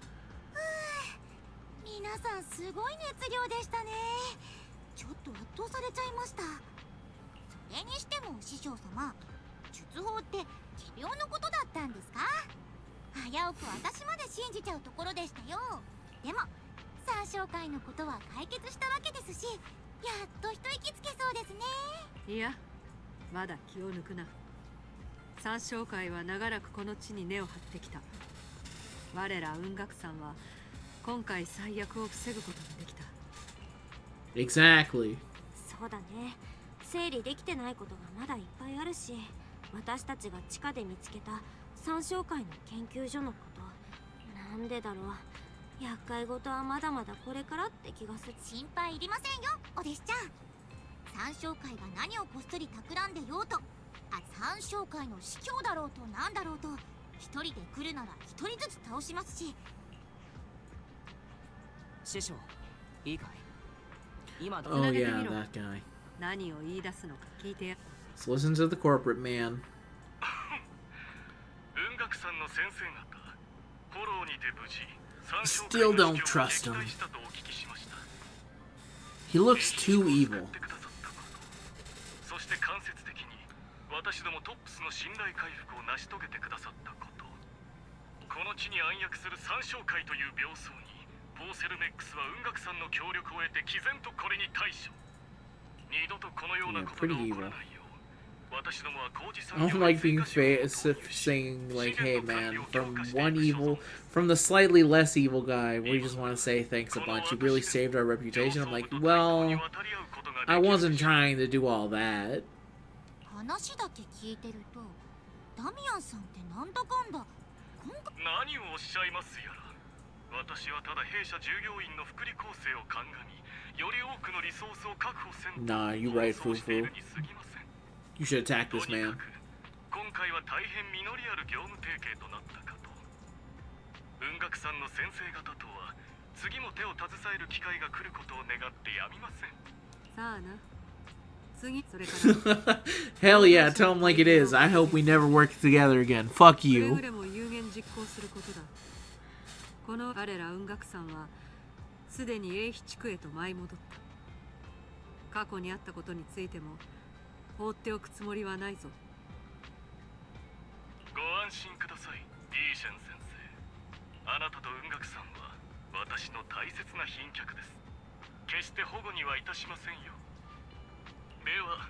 皆さんすごい熱量でしたね。ちょっと圧倒されちゃいました。それにしても師匠様、術法って持病のことだったんですか？危うく私まで信じちゃうところでしたよ。でも三将会のことは解決したわけですし、やっと一息つけいや、まだ気を抜くな。三将会は長らくこの地に根を張ってきた。我ら雲岳さんは今回最悪を防ぐことができた。Exactly. そうだね。整理できてないことがまだいっぱいあるし、私たちが地下で見つけた三将会の研究所のこと、なんでだろう。厄介事はまだまだこれからって気がする。心配いりませんよ、お弟子ちゃん。三将会が何をこっそり企んでようと、三将会の司教だろうとなんだろうと、一人で来るなら一人ずつ倒しますし。師匠、いいかい？今 Oh yeah, that guy. 何を言い出すのか聞いてや。Let's listen to the corporate man. 雲岳さんの先生方、フォローにて無事 Still don't trust him. He looks too evil. そして間接的に私どもトップスの信頼回復を成し遂げてくださったこと。この地に暗躍する三将会という病巣にポーセルメックスは雲岳さんの協力を得て毅然とこれに対処。二度とこのようなことが起こらないよう。I don't like being saying like, hey man, from the slightly less evil guy, we just want to say thanks a bunch. You really saved our reputation. I'm like, well, I wasn't trying to do all that. 話だけ聞いてると、ダミアンさんってなんだかんだ。何をおっしゃいますやら。私はただ弊社従業員の福利厚生を鑑み、より多くのリソースを確保せんと。Nah, you right, Fufu. You should attack this man. 今回は大変実りある業務提携となったかと。雲岳さんの先生方とは次も手を携える機会が来ることを願ってやみません。さあな。次それから。Hell yeah, tell him like it is. I hope we never work together again. Fuck you. くれぐれも有言実行することだ。この我ら雲岳さんはすでに英飛地区へと舞い戻った。過去にあったことについても放っておくつもりはないぞ。ご安心ください、イーシェン先生。あなたと雲岳さんは私の大切な賓客です。決して保護にはいたしませんよ。では、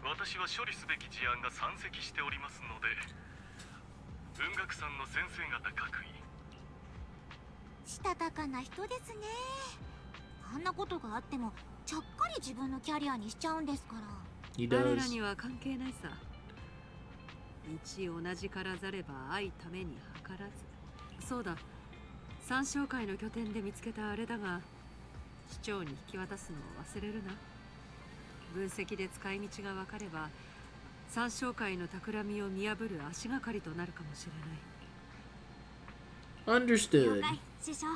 私は処理すべき事案が山積しておりますので、雲岳さんの先生方各位。したたかな人ですね。あんなことがあってもちゃっかり自分のキャリアにしちゃうんですから。He 彼ら does. には関係ないさ。一同じからざれば愛ために計らず。そうだ、三将会の拠点で見つけたあれだが、市長に引き渡すのを忘れるな。分析で使い道が分かれば、三将会の企みを見破る足がかりとなるかもしれない。Understood. 了解、師匠。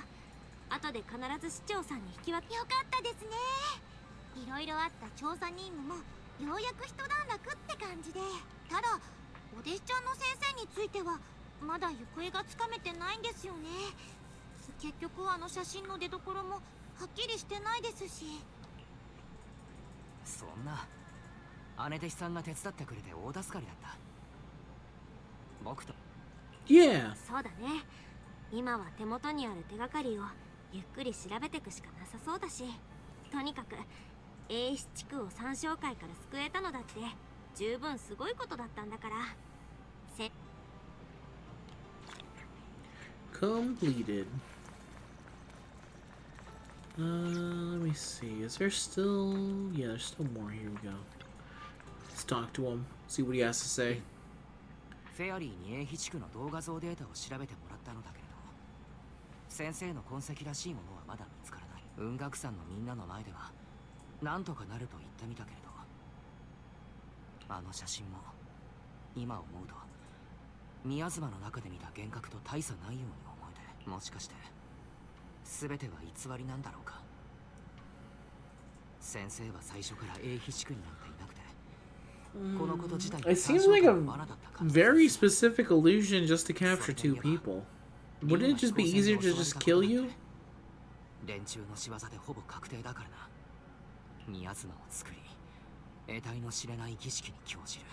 後で必ず市長さんに引き渡。よかったですね。いろいろあった調査任務もようやく一段落って感じで。ただお弟子ちゃんの先生についてはまだ行方がつかめてないんですよね。結局あの写真の出所もはっきりしてないですし。そんな姉弟子さんが手伝ってくれて大助かりだった。僕と Yeah. そうだね。今は手元にある手がかりをゆっくり調べていくしかなさそうだし、とにかく英七地区を三将会から救えたのだって十分すごいことだったんだから。Completed. Let me see. Is there still... Yeah, there's still more. Here we go. Let's talk to him. See what he has to say. フェアリーに英飛地区の動画像データを調べてもらったのだけれど、先生の痕跡らしいものはまだ見つからない。雲岳山のみんなの前ではなんとかなると言ってみたけれど、あの写真も今思うと宮妻の中で見た幻覚と大差ないように思えて、もしかして全ては偽りなんだろうか。先生は最初から英飛地区になんていなくて、このこと自体 It seems like a very specific illusion just to capture two people. Wouldn't it just be easier to just kill you? 連中の仕業でほぼ確定だからな。宮妻を作り、得体の知れない儀式に興じる。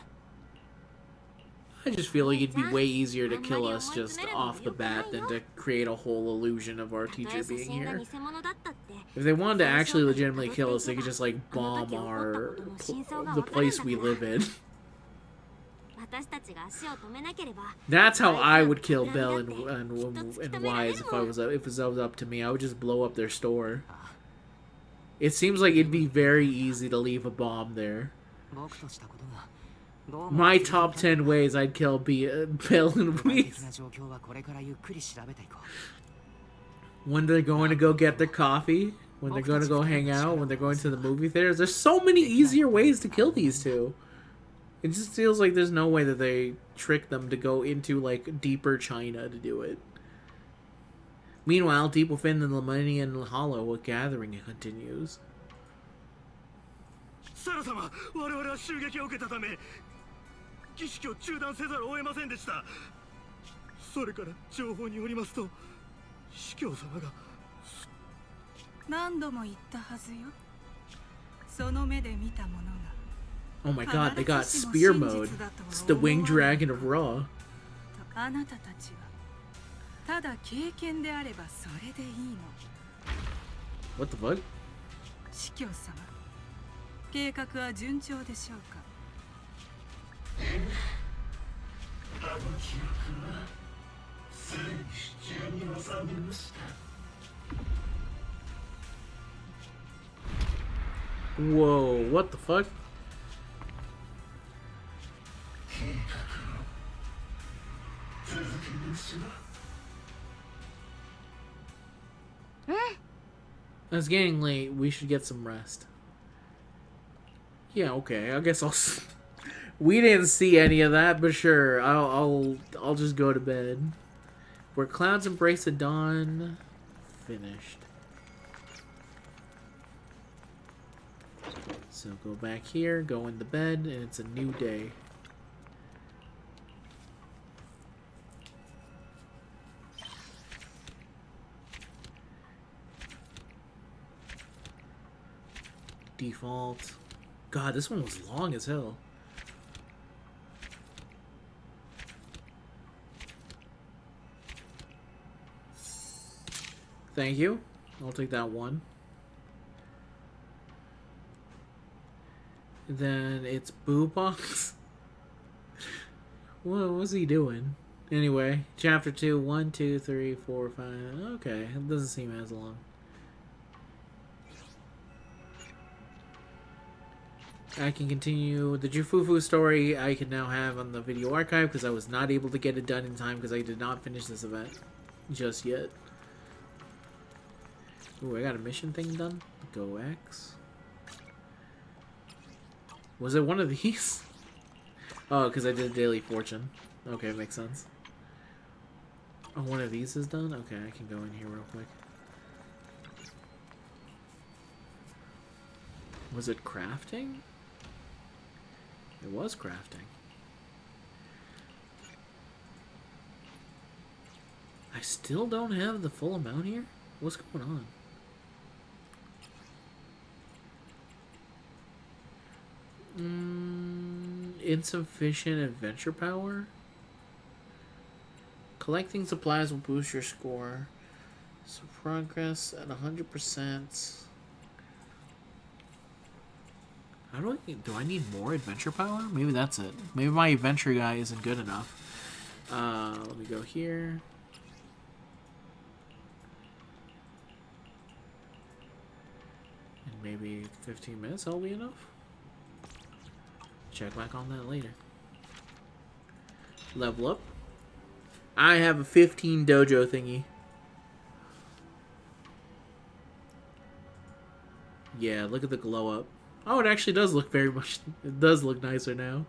I just feel like it'd be way easier to kill us just off the bat than to create a whole illusion of our たと teacher え写 being 真が here. 偽物だったって If they wanted to actually legitimately kill us, they could just like bomb the place we live in. That's how I would kill Bell and Wise if it was up to me. I would just blow up their store. It seems like it'd be very easy to leave a bomb there. My top 10 ways I'd kill Bell and Wise. When they're going to go get their coffee, when they're going to go hang out, when they're going to the movie theaters. There's so many easier ways to kill these two. It just feels like there's no way that they trick them to go into, like, deeper China to do it. Meanwhile, deep within the Lemonian Hollow, a gathering continues. サラ様、我々は襲撃を受けたため儀式を中断せざるを得ませんでした。それから情報によりますと、司教様が何度も言ったはずよ。その目で見たものが。Oh my god, they got spear mode. It's the winged dragon of Ra. あなたたちはただ経験であればそれでいいの。What the fuck? 司教様、計画は順調でしょうか。あの記憶はすでに手中に収めました。 Whoa, what the fuck? It's getting late. We should get some rest. Yeah, okay. I guess I'll. We didn't see any of that, but sure. I'll just go to bed. Where clouds embrace the dawn. Finished. So go back here, go into bed, and it's a new day. Default. God, this one was long as hell. Thank you. I'll take that one. Then it's Boo Box. What was he doing? Anyway, chapter 2, 1, 2, 3, 4, 5. Okay, it doesn't seem as long. I can continue the Jufufu story I can now have on the video archive because I was not able to get it done in time because I did not finish this event just yet. Ooh, I got a mission thing done. Go X. Was it one of these? Oh, because I did Daily Fortune. Okay, makes sense. Oh, one of these is done? Okay, I can go in here real quick. Was it crafting? It was crafting. I still don't have the full amount here? What's going on? Insufficient adventure power? Collecting supplies will boost your score. So progress at 100%. How do I need more adventure power? Maybe that's it. Maybe my adventure guy isn't good enough. Let me go here. And maybe 15 minutes will be enough. Check back on that later. Level up. I have a 15 dojo thingy. Yeah, look at the glow up. Oh, it actually does look very much... It does look nicer now.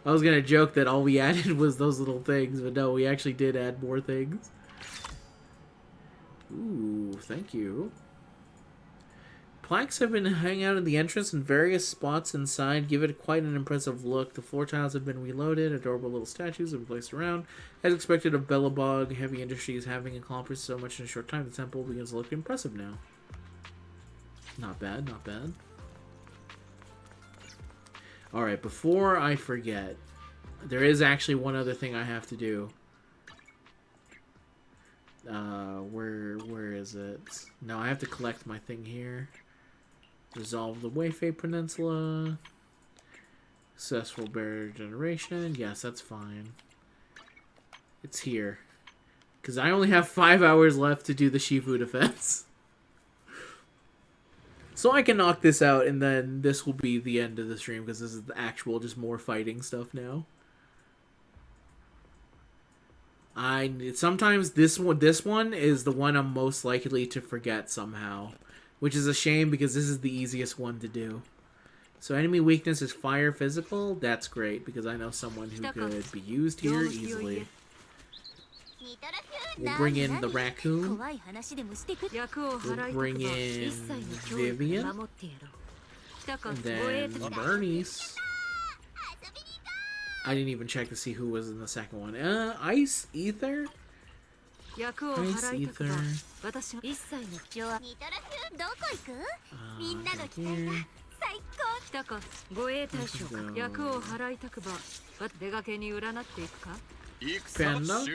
I was gonna joke that all we added was those little things, but no, we actually did add more things. Ooh, thank you. Plaques have been hanging out in the entrance and various spots inside give it quite an impressive look. The floor tiles have been reloaded, adorable little statues have been placed around. As expected of Bellabog, heavy industries having accomplished so much in a short time, the temple begins to look impressive now. Not bad, not bad. Alright, before I forget, there is actually one other thing I have to do. Where is it? No, I have to collect my thing here. Resolve the Wayfay Peninsula. Successful barrier generation. Yes, that's fine. It's here. Because I only have 5 hours left to do the Shifu defense. So I can knock this out, and then this will be the end of the stream, because this is the actual, just more fighting stuff now. Sometimes this one is the one I'm most likely to forget somehow, which is a shame because this is the easiest one to do. So enemy weakness is fire physical. That's great because I know someone who could be used here easily. We'll bring in the raccoon. We'll bring in Vivian. And then Bernice. I didn't even check to see who was in the second one. Ice Ether? Ice Ether. Here. Panda.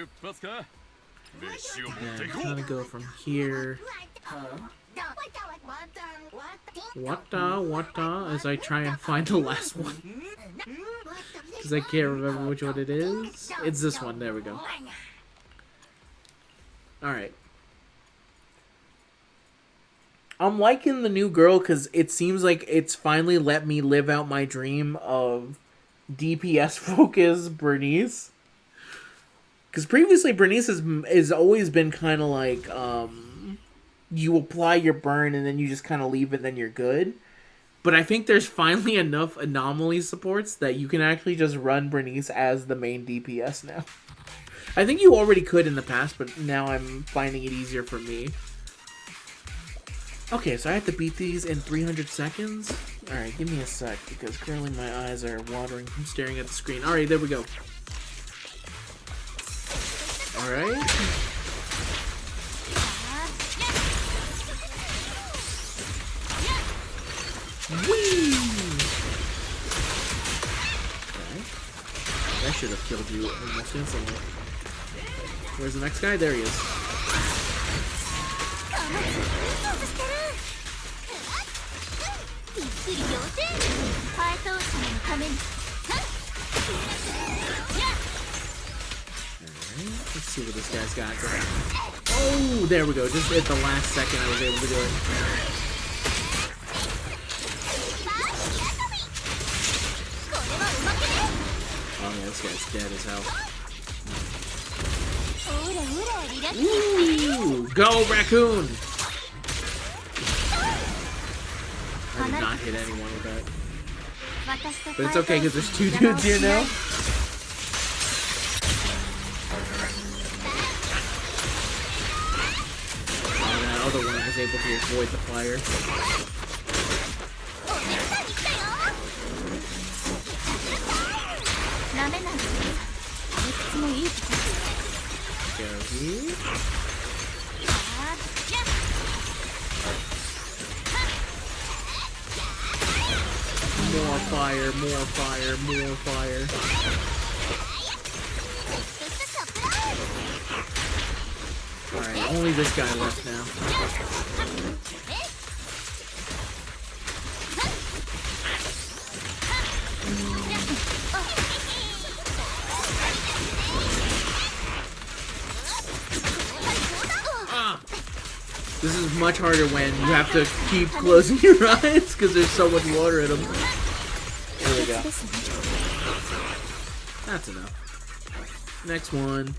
And I'm gonna go from here. Wata, as I try and find the last one. Because I can't remember which one it is. It's this one, there we go. Alright. I'm liking the new girl because it seems like it's finally let me live out my dream of DPS focused Bernice. Because previously Bernice has always been kind of like, you apply your burn and then you just kind of leave it, then you're good. But I think there's finally enough anomaly supports that you can actually just run Bernice as the main DPS now. I think you already could in the past, but now I'm finding it easier for me. Okay, so I have to beat these in 300 seconds? Alright, give me a sec, because currently my eyes are watering from staring at the screen. Alright, there we go. Alright. Whee! Okay. That should have killed you almost instantly. Where's the next guy? There he is. Alright, let's see what this guy's got going. Oh, there we go. Just at the last second I was able to do it. Oh yeah, this guy's dead as hell. Ooh, go raccoon! I did not hit anyone with that. But it's okay because there's 2 dudes here now. Oh, that other one was able to avoid the fire. More fire, more fire, more fire. Alright, only this guy left now. This is much harder when you have to keep closing your eyes because there's so much water in them. There we go. That's enough. Next one.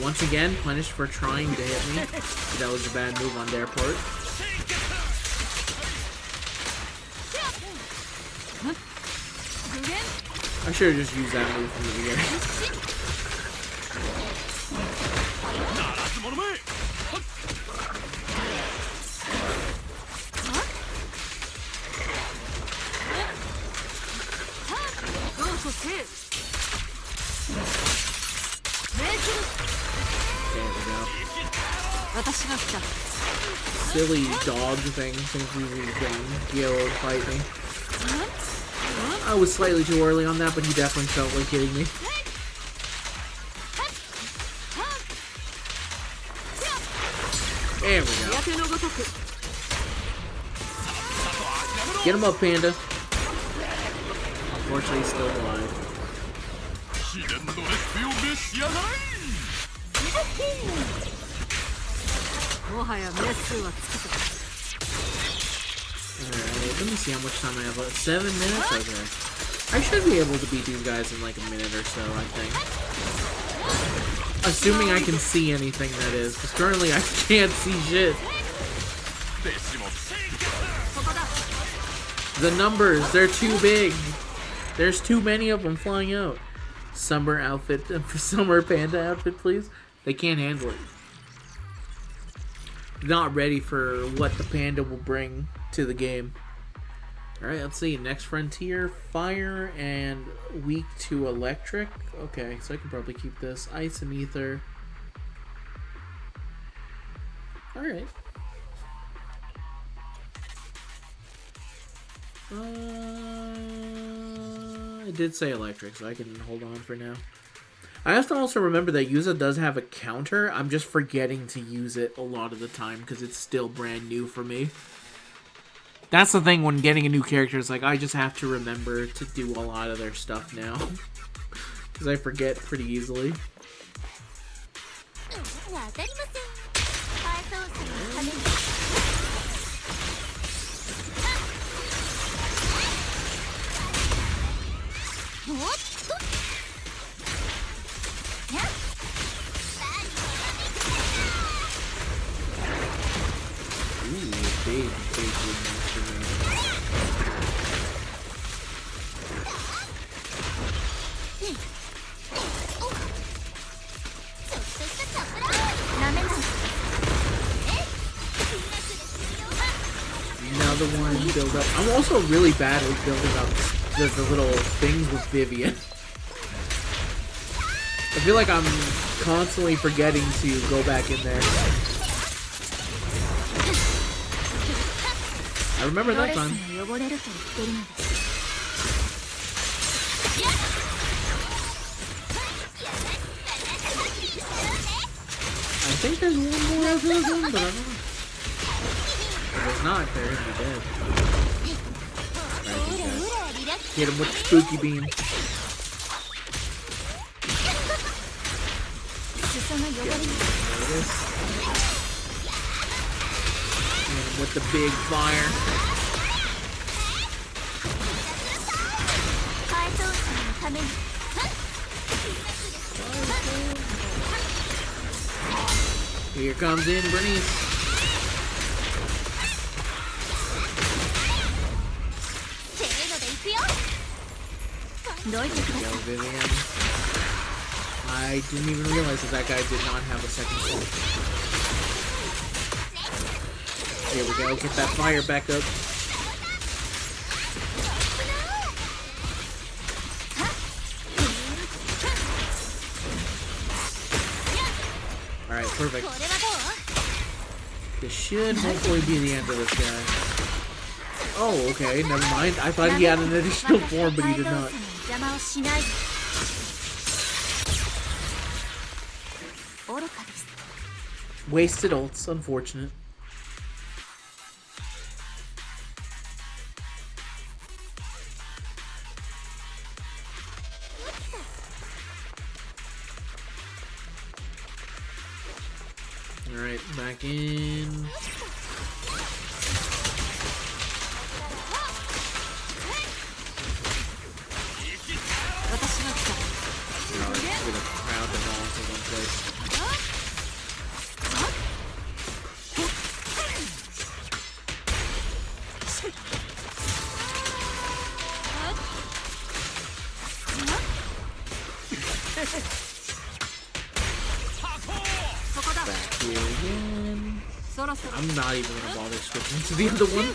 Once again, punished for trying to hit me. That was a bad move on their part. I should have just used that move from the beginning. we go. Silly dog thing thinks he's going to be able to fight me. I was slightly too early on that, but he definitely felt like hitting me. There we go. Get him up, Panda. Unfortunately, he's still alive. Alright, let me see how much time I have left. 7 minutes? Okay. I should be able to beat these guys in like a minute or so, I think. Assuming I can see anything, that is. Because currently I can't see shit. The numbers, they're too big. There's too many of them flying out. Summer outfit, summer panda outfit, please. They can't handle it. Not ready for what the panda will bring to the game. Alright, let's see. Next frontier, fire, and weak to electric. Okay, so I can probably keep this. Ice and ether. Alright. I did say electric, so I can hold on for now. I have to also remember that Yuza does have a counter. I'm just forgetting to use it a lot of the time because it's still brand new for me. That's the thing when getting a new character. It's like I just have to remember to do a lot of their stuff now. Because I forget pretty easily. Big monster man. Another one build up. I'm also really bad at building up the little things with Vivian. I feel like I'm constantly forgetting to go back in there. I remember that time. I think there's one more after this one, but I don't know. If there's not, they're gonna be dead. Right, hit him with the spooky beam. With the big fire. Here comes in Bernice. There we go, Vivian. I didn't even realize that guy did not have a second ult. Here we go, get that fire back up. Alright, perfect. This should hopefully be the end of this guy. Oh, okay, never mind. I thought he had an additional form, but he did not. Wasted ults, unfortunate. Alright, back in. Alright, I'm gonna crowd them all into one place. Back here again. I'm not even gonna bother switching to the other one.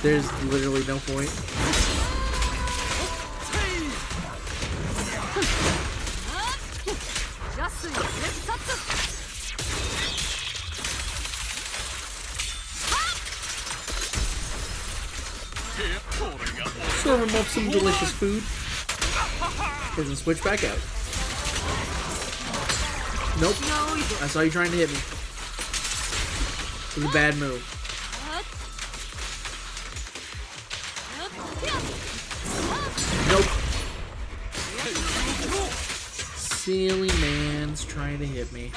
There's literally no point. Serve him up some delicious food. Doesn't switch back out. Nope. I saw you trying to hit me. It was a bad move. Nope. Silly man's trying to hit me.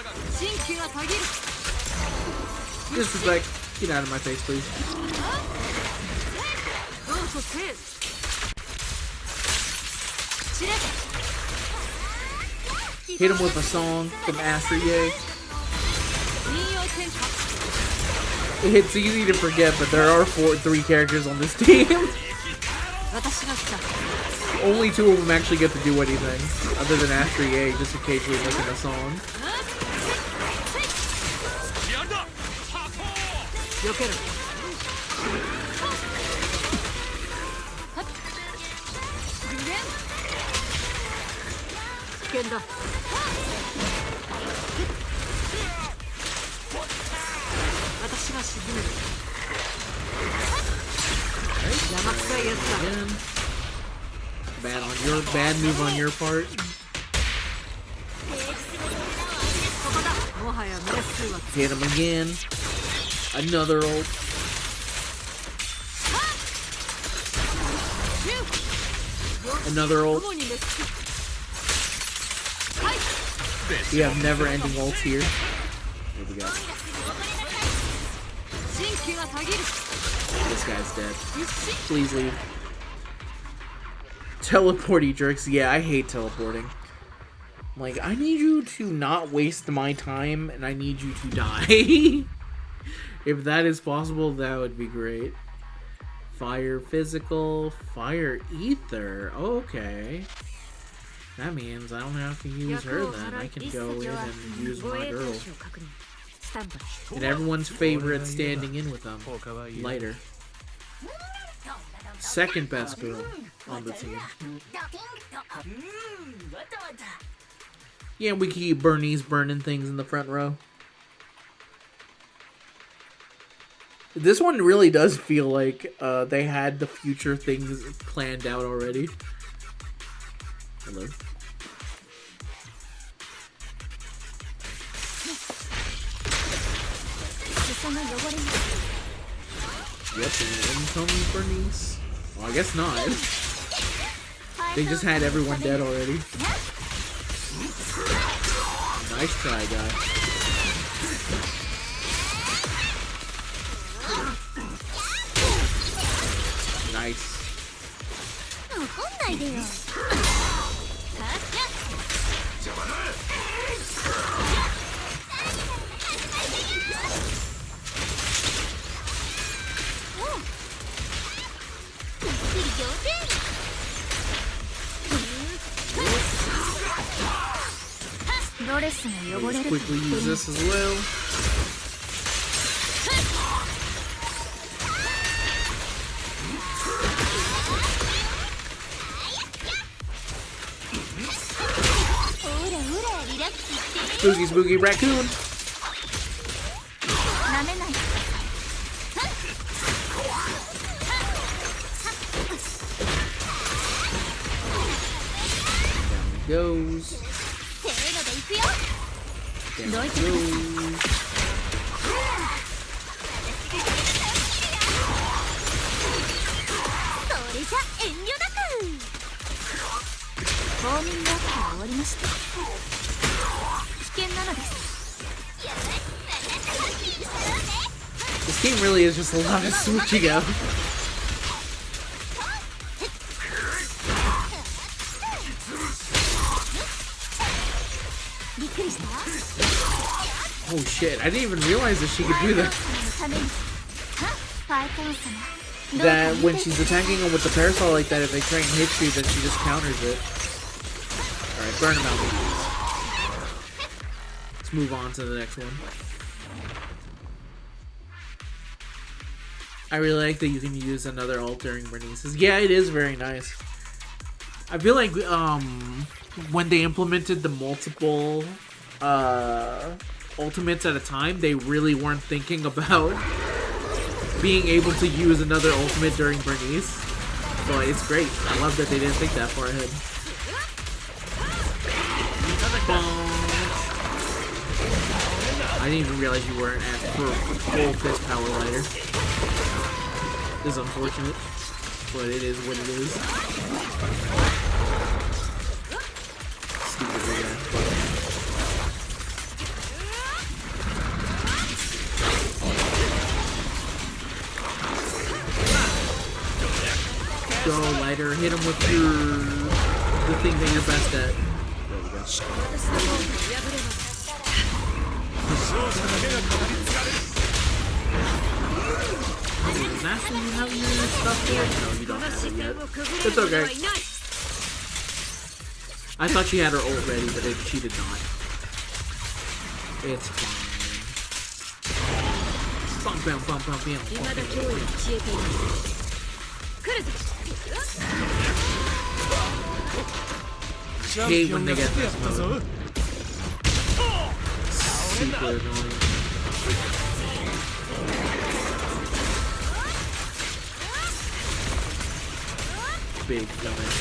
Disrespect. Get out of my face, please. Hit him with a song from Astro Yay. It's easy to forget, but there are 3 characters on this team. Only 2 of them actually get to do anything, other than Astro Yay, just occasionally making a song. Bad move on your part. Hit him again. Another ult. Another ult. We have never-ending ults here. Here we go. This guy's dead. Please leave. Teleporty jerks. Yeah, I hate teleporting. Like, I need you to not waste my time, and I need you to die. If that is possible, that would be great. Fire physical, fire ether. Okay. That means I don't have to use her then. I can go in and use my girl. And everyone's favorite standing in with them. Lighter. Second best girl on the team. Yeah, we keep Bernice burning things in the front row. This one really does feel like they had the future things planned out already. Hello. Yep, an incoming Bernice. Well, I guess not. They just had everyone dead already. Nice try, guy. Nice. Let's quickly use this as well. Spooky, spooky raccoon. Down it goes. Down it goes. This game really is just a lot of switching out. Oh shit, I didn't even realize that she could do that. That when she's attacking them with the parasol like that, if they try and hit you, then she just counters it. Alright, burn them out. Let's move on to the next one. I really like that you can use another ult during Bernice's. Yeah, it is very nice. I feel like when they implemented the multiple ultimates at a time, they really weren't thinking about being able to use another ultimate during Bernice. So it's great. I love that they didn't think that far ahead. I didn't even realize you weren't at full fist power lighter. This is unfortunate, but it is what it is. Stupid guy. Go, lighter. Hit him with the thing that you're best at. There we go. Is that when you have your stuff there? No, you don't have it yet. It's okay. I thought she had her ult ready, but she did not. It's fine. Bum, bum, bum, bum, bum. Hate when they get this mode. Super annoying. Big dumbass.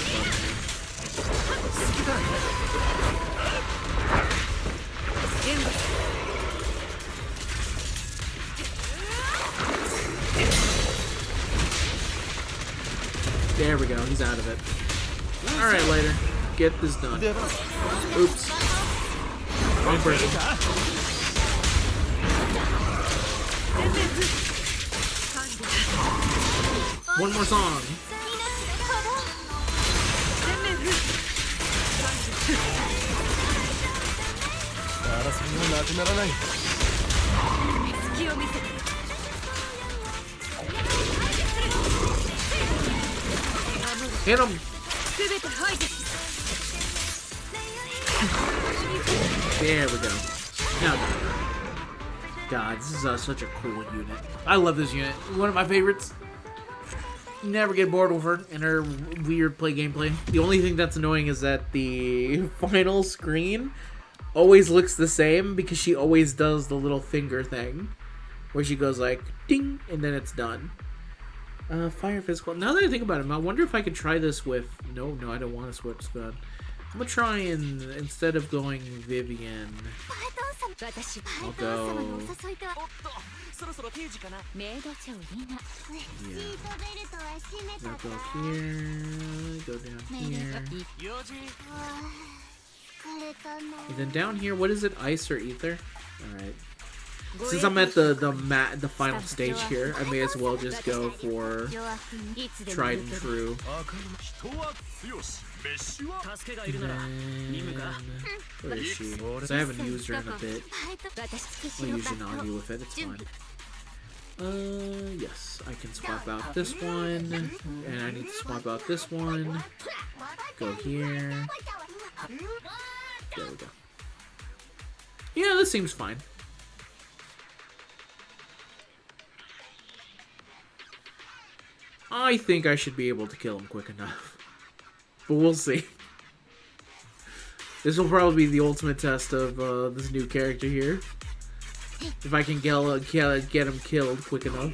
There we go, he's out of it. Alright, later. Get this done. Oops. Wrong person. One more song. Hit him! There we go. Now, God, this is such a cool unit. I love this unit. One of my favorites. Never get bored with her and her weird gameplay. The only thing that's annoying is that the final screen always looks the same because she always does the little finger thing where she goes like ding and then it's done. Fire physical. Now that I think about it, I wonder if I could try this with... No, I don't want to switch squad. I'm gonna try and, instead of going Vivian, I'll go... Yeah. I'll go here, go down here. And then down here, what is it? Ice or ether? Alright. Since I'm at the final stage here, I may as well just go for tried and true. Where is she? Because I haven't used her in a bit. I'll use Yanagi with it, it's fine. Yes, I can swap out this one, and I need to swap out this one. Go here. There we go. Yeah, this seems fine. I think I should be able to kill him quick enough. But we'll see. This will probably be the ultimate test of this new character here. If I can get him killed quick enough.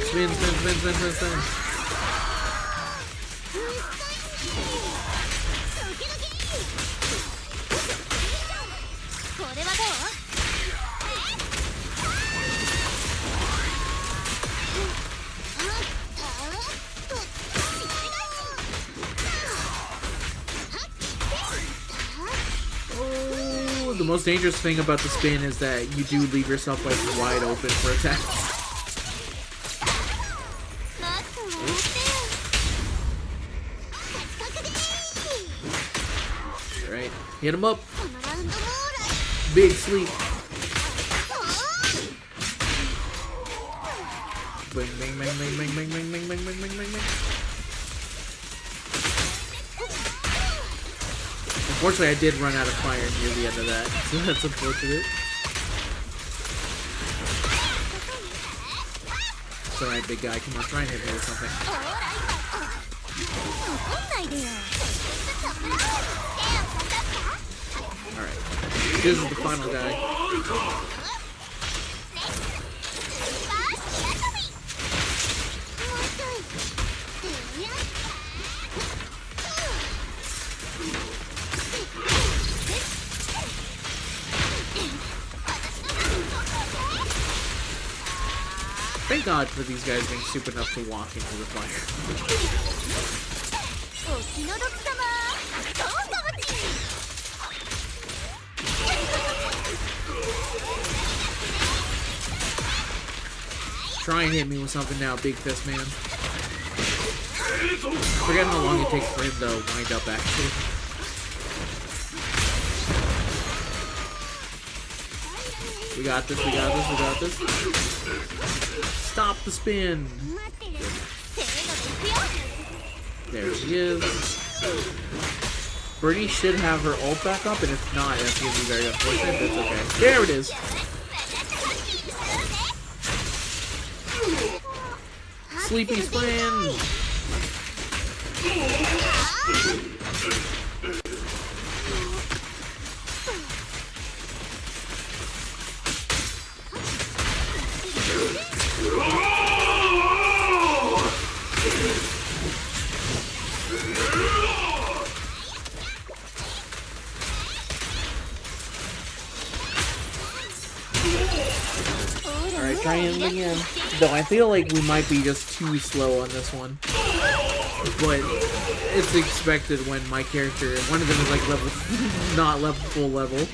Spin, spin, spin, spin, spin, spin. The most dangerous thing about the spin is that you do leave yourself like wide open for attacks. Alright, hit him up. Big sleep. Bang, bang, bang, bang, bang, bang, bang, bang, bang, bang, bang, bang, bang. Unfortunately, I did run out of fire near the end of that, so that's unfortunate. It's alright, big guy. Come on, try and hit me with something. Alright. This is the final guy. Thank God for these guys being stupid enough to walk into the fire. Try and hit me with something now, Big Fist Man. Forget how long it takes for him to wind up, actually. We got this, we got this, we got this. Stop the spin! There she is. Brittany should have her ult back up, and if not, that's going to be very unfortunate. That's okay. There it is! Sleepy spin! Alright, try him again. Though I feel like we might be just too slow on this one. But it's expected when my character, one of them is like level, not level, full level.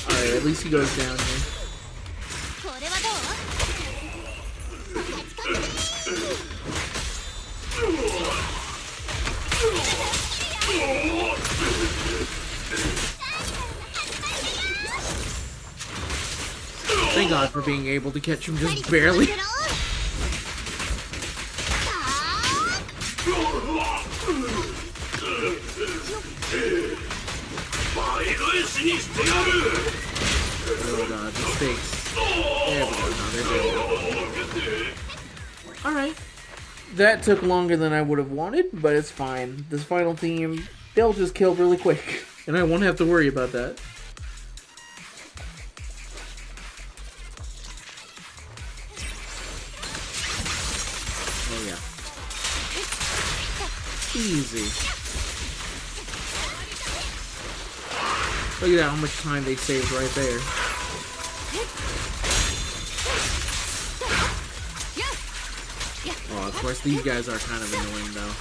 Alright, at least he goes down here. Thank God for being able to catch him just barely. Oh God, mistakes. There we go. No, there we go. Alright. That took longer than I would have wanted, but it's fine. This final team, they'll just kill really quick. And I won't have to worry about that. Oh yeah. Easy. Look at that, how much time they saved right there. Oh, of course, these guys are kind of annoying, though.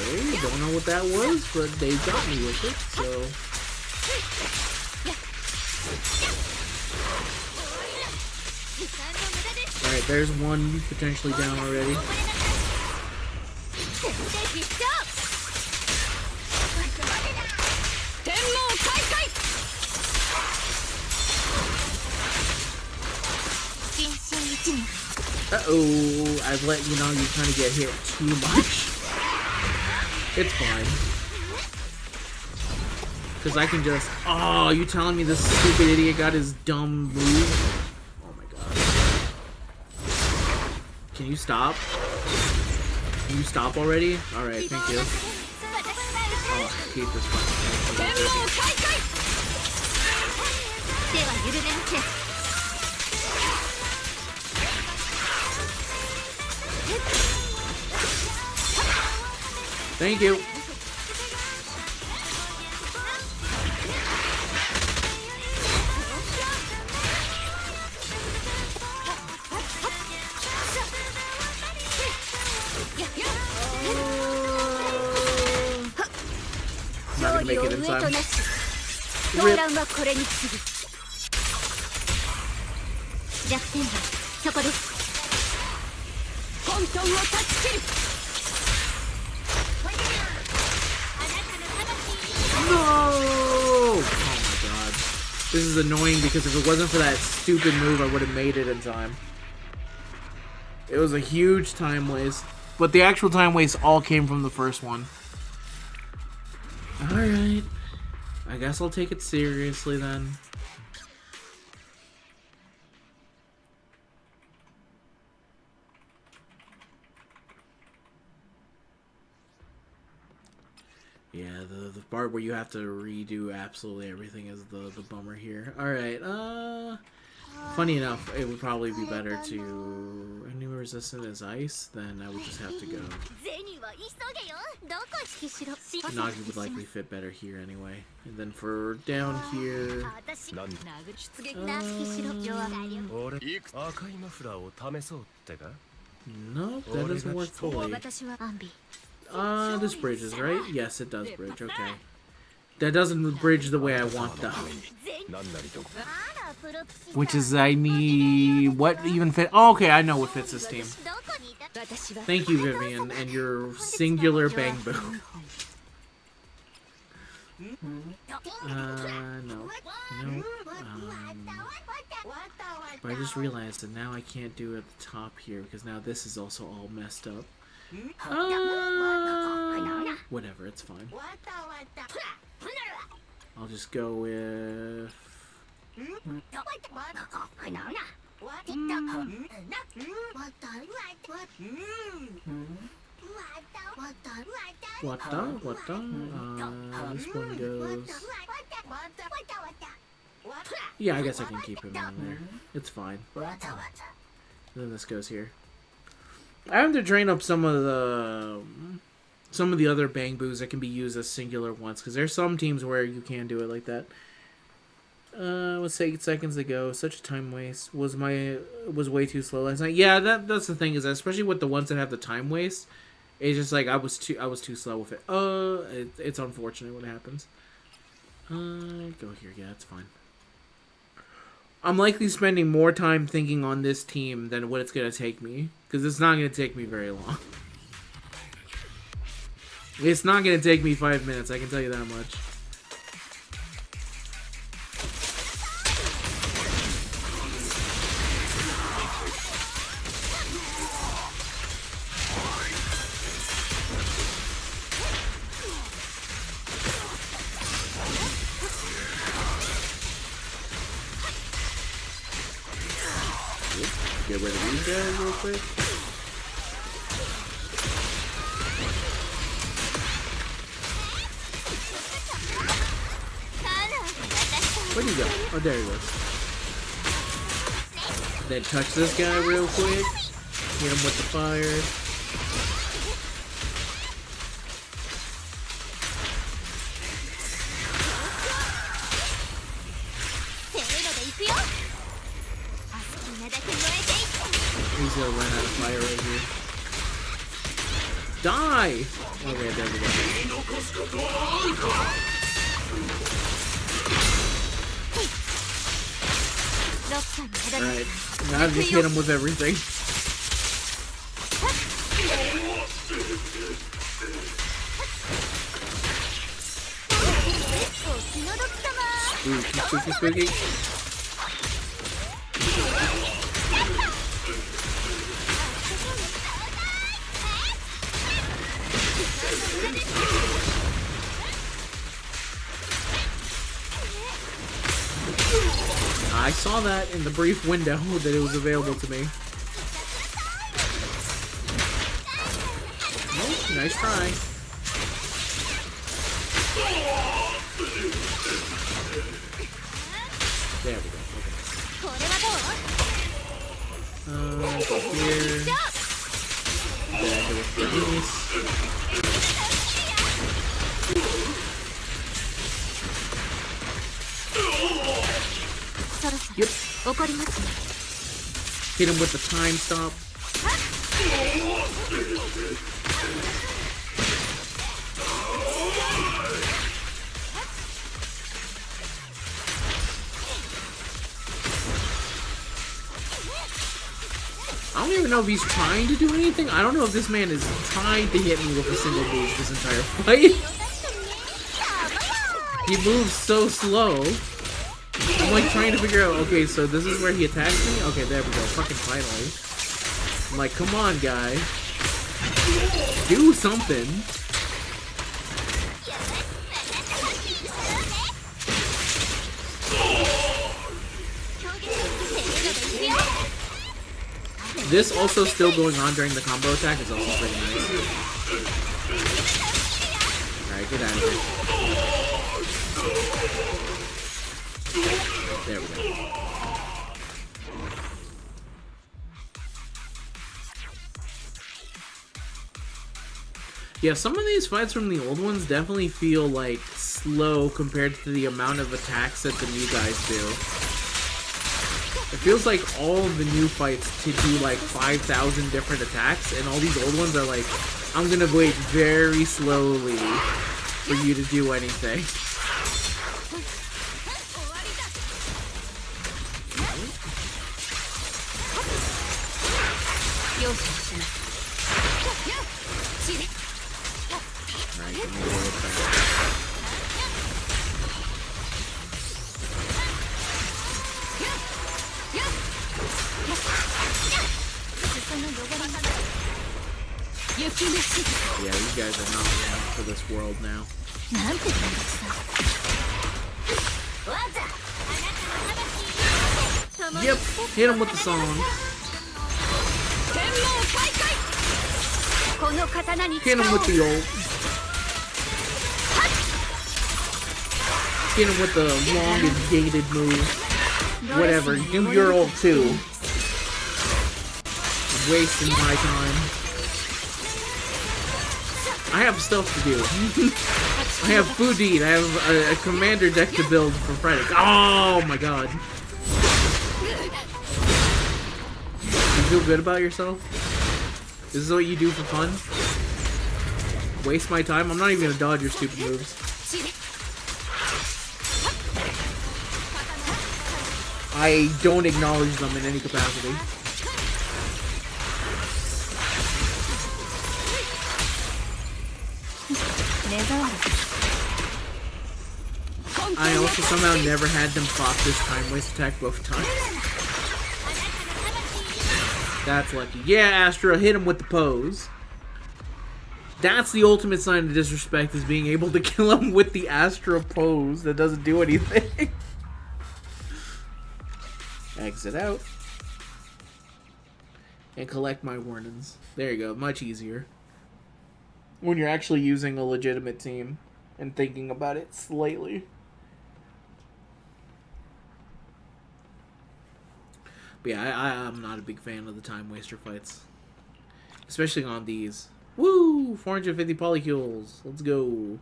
Okay, don't know what that was, but they got me with it, so... Alright, there's one potentially down already. Uh-oh, I've let you know you kind of get hit too much. It's fine. Because I can just... Oh, you telling me this stupid idiot got his dumb move? Oh my God. Can you stop? Can you stop already? Alright, thank you. Oh, I hate this fucking thing. Thank you. Not gonna make it in time. Rip. No! Oh my god. This is annoying because if it wasn't for that stupid move, I would have made it in time. It was a huge time waste. But the actual time waste all came from the first one. Alright. I guess I'll take it seriously then. Yeah, the part where you have to redo absolutely everything is the bummer here. Alright, funny enough, it would probably be better to... Any resistant as ice, then I would just have to go. Nagi would likely fit better here anyway. And then for down here... Nope, that doesn't work fully. This bridges, right? Yes, it does bridge, okay. That doesn't bridge the way I want, though. Which is, I need... What even fit... Oh, okay, I know what fits this team. Thank you, Vivian, and your singular bang boo. No. But I just realized that now I can't do it at the top here, because now this is also all messed up. Whatever, it's fine. I'll just go with... This one goes... Yeah, I guess I can keep him on there. It's fine. Then this goes here. I have to train up some of the other bang boos that can be used as singular ones, because there's some teams where you can do it like that. Let's say 8 seconds ago. Such a time waste. Was way too slow last night. Yeah, that's the thing, is that especially with the ones that have the time waste, it's just like I was too slow with it. It's unfortunate when it happens. Go here. Yeah, it's fine. I'm likely spending more time thinking on this team than what it's gonna take me, because it's not gonna take me very long. It's not gonna take me 5 minutes, I can tell you that much. Get rid of these guys real quick. Where'd he go? Oh, there he was. Then touch this guy real quick. Hit him with the fire. He's gonna run out of fire right here. Die! Okay, there we go. Alright, now I've just hit him with everything. Ooh, spooky. I saw that in the brief window that it was available to me. Oh, nice try. There we go. Okay. Go here. Then do it for these. Yep. Hit him with the time stop. I don't even know if he's trying to do anything. I don't know if this man is trying to hit me with a single move this entire fight. He moves so slow. I'm like trying to figure out, okay, so this is where he attacks me? Okay, there we go. Fucking finally. I'm like, come on, guy. Do something. This also still going on during the combo attack is also pretty nice. Alright, get out of here. There we go. Yeah, some of these fights from the old ones definitely feel like slow compared to the amount of attacks that the new guys do. It feels like all of the new fights to do like 5,000 different attacks, and all these old ones are like, I'm gonna wait very slowly for you to do anything. Alright, give me a little bit. Yeah, these guys are not around for this world now. Yep, hit him with the song. Hit him with the ult. Hit him with the long and gated move. Whatever, do your ult too. Wasting my time. I have stuff to do. I have food to eat. I have a commander deck to build for Friday. Oh my god. You feel good about yourself? This is what you do for fun? Waste my time? I'm not even gonna dodge your stupid moves. I don't acknowledge them in any capacity. I also somehow never had them pop this time waste attack both times. That's lucky. Yeah, Astra, hit him with the pose. That's the ultimate sign of disrespect, is being able to kill him with the Astra pose that doesn't do anything. Exit out. And collect my warnings. There you go, much easier. When you're actually using a legitimate team and thinking about it slightly. But yeah, I'm not a big fan of the time waster fights. Especially on these. Woo! 450 polycules. Let's go. Is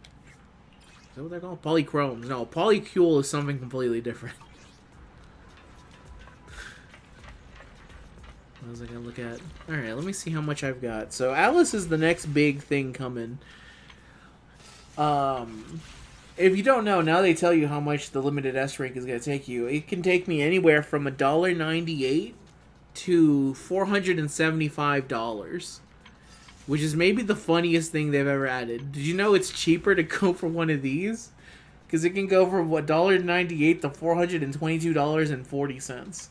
that what they're called? Polychromes. No, polycule is something completely different. What was I gonna look at? Alright, let me see how much I've got. So Alice is the next big thing coming. If you don't know, now they tell you how much the limited S rank is gonna take you. It can take me anywhere from $1.98 to $475. Which is maybe the funniest thing they've ever added. Did you know it's cheaper to go for one of these? Because it can go from $1.98 to $422.40.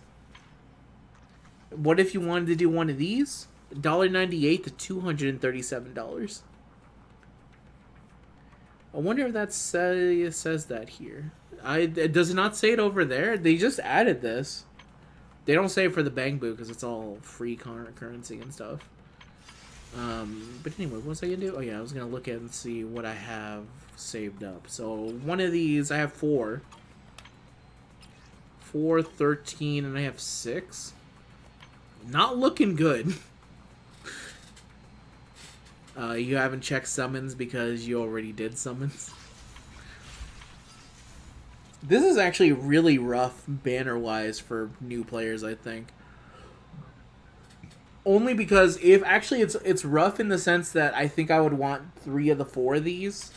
What if you wanted to do one of these? $1.98 to $237. I wonder if that says that here. Does it not say it over there? They just added this. They don't say it for the Bang Boo because it's all free currency and stuff. But anyway, what was I gonna do? Oh yeah, I was gonna look at and see what I have saved up. So one of these, I have 4. 4, 13, and I have 6. Not looking good. You haven't checked summons because you already did summons. This is actually really rough banner-wise for new players, I think. Only because it's rough in the sense that I think I would want 3 of the 4 of these.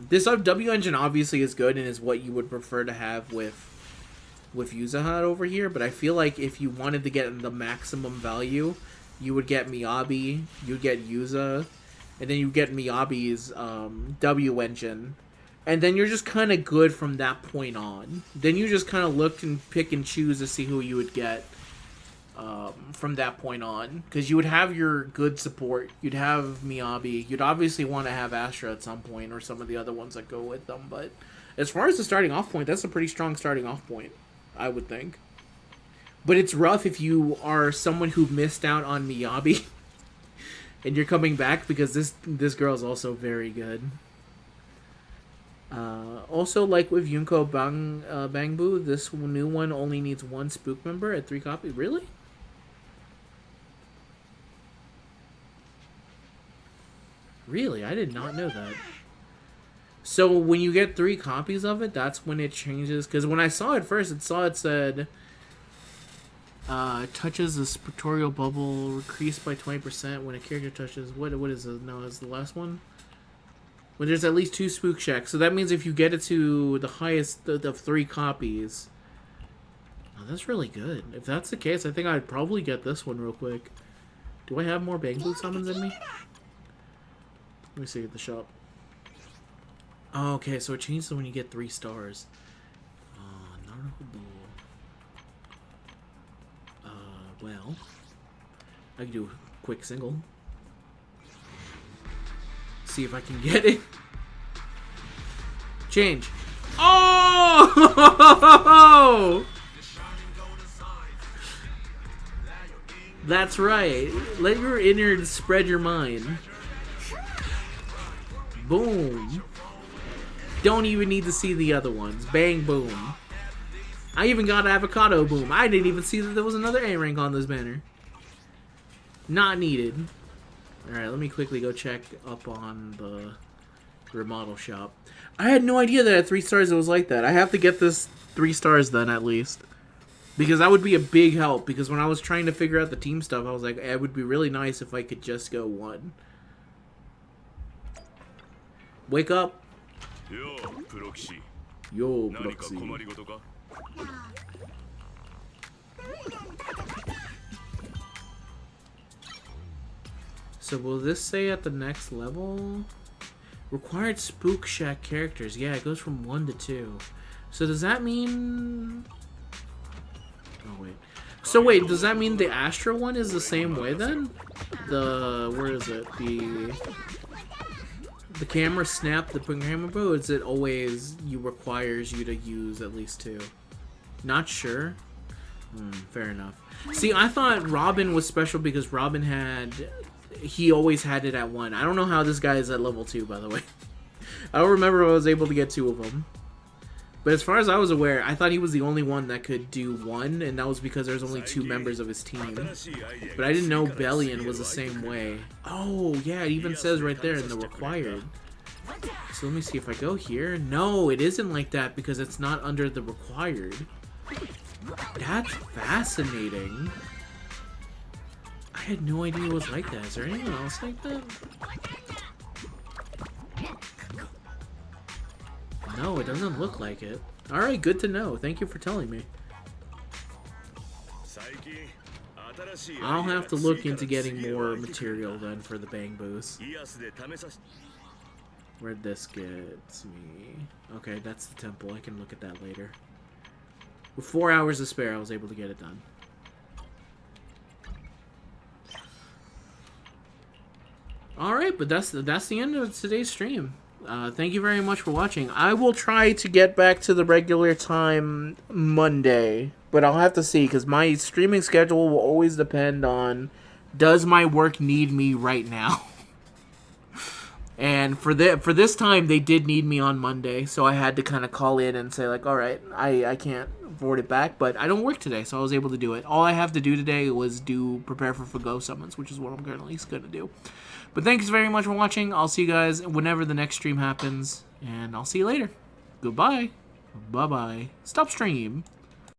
This W engine obviously is good and is what you would prefer to have with with Yuzaha over here, but I feel like if you wanted to get the maximum value, you would get Miyabi, you'd get Yuza, and then you get Miyabi's W engine. And then you're just kind of good from that point on. Then you just kind of look and pick and choose to see who you would get from that point on. Because you would have your good support. You'd have Miyabi. You'd obviously want to have Astra at some point, or some of the other ones that go with them. But as far as the starting off point, that's a pretty strong starting off point, I would think. But it's rough if you are someone who missed out on Miyabi and you're coming back, because this girl is also very good. Also, like with Yunko Bangbu, this new one only needs 1 spook member at 3 copies. Really? Really? I did not know that. So when you get 3 copies of it, that's when it changes. Because when I saw it first, it said touches the spectral bubble increased by 20% when a character touches. What is it? No, it's the last one. When there's at least 2 spook checks. So that means if you get it to the highest of 3 copies. Oh, that's really good. If that's the case, I think I'd probably get this one real quick. Do I have more Bangbu summons in me? Let me see at the shop. Oh, okay, so it changes when you get 3 stars. Well, I can do a quick single. See if I can get it. Change. Oh! That's right. Let your innards spread your mind. Boom. Don't even need to see the other ones. Bang, boom. I even got avocado boom. I didn't even see that there was another A rank on this banner. Not needed. Alright, let me quickly go check up on the remodel shop. I had no idea that at 3 stars it was like that. I have to get this 3 stars then at least. Because that would be a big help. Because when I was trying to figure out the team stuff, I was like, it would be really nice if I could just go 1. Wake up. Yo, Proxy. Yo, Proxy. So will this say at the next level? Required Spook Shack characters. Yeah, it goes from 1 to 2. So does that mean... Oh, wait. So wait, does that mean the Astra one is the same way then? Where is it? The camera snap, the camera bow, is it always requires you to use at least 2? Not sure. Fair enough. See, I thought Robin was special because Robin he always had it at 1. I don't know how this guy is at level 2, by the way. I don't remember if I was able to get 2 of them. But as far as I was aware, I thought he was the only one that could do 1, and that was because there's only 2 members of his team. But I didn't know Bellion was the same way. Oh, yeah, it even says right there in the required. So let me see if I go here. No, it isn't like that because it's not under the required. That's fascinating. I had no idea it was like that. Is there anyone else like that? No, it doesn't look like it. Alright, good to know. Thank you for telling me. I'll have to look into getting more material then for the Bang Boost. Where'd this get me? Okay, that's the temple. I can look at that later. With 4 hours to spare, I was able to get it done. Alright, but that's the end of today's stream. Thank you very much for watching. I will try to get back to the regular time Monday, but I'll have to see because my streaming schedule will always depend on does my work need me right now. And for this time, they did need me on Monday, so I had to kind of call in and say like, all right, I can't forward it back, but I don't work today, so I was able to do it. All I have to do today was prepare for Fago summons, which is what I'm currently going to do. But thanks very much for watching. I'll see you guys whenever the next stream happens, and I'll see you later. Goodbye. Bye-bye. Stop stream.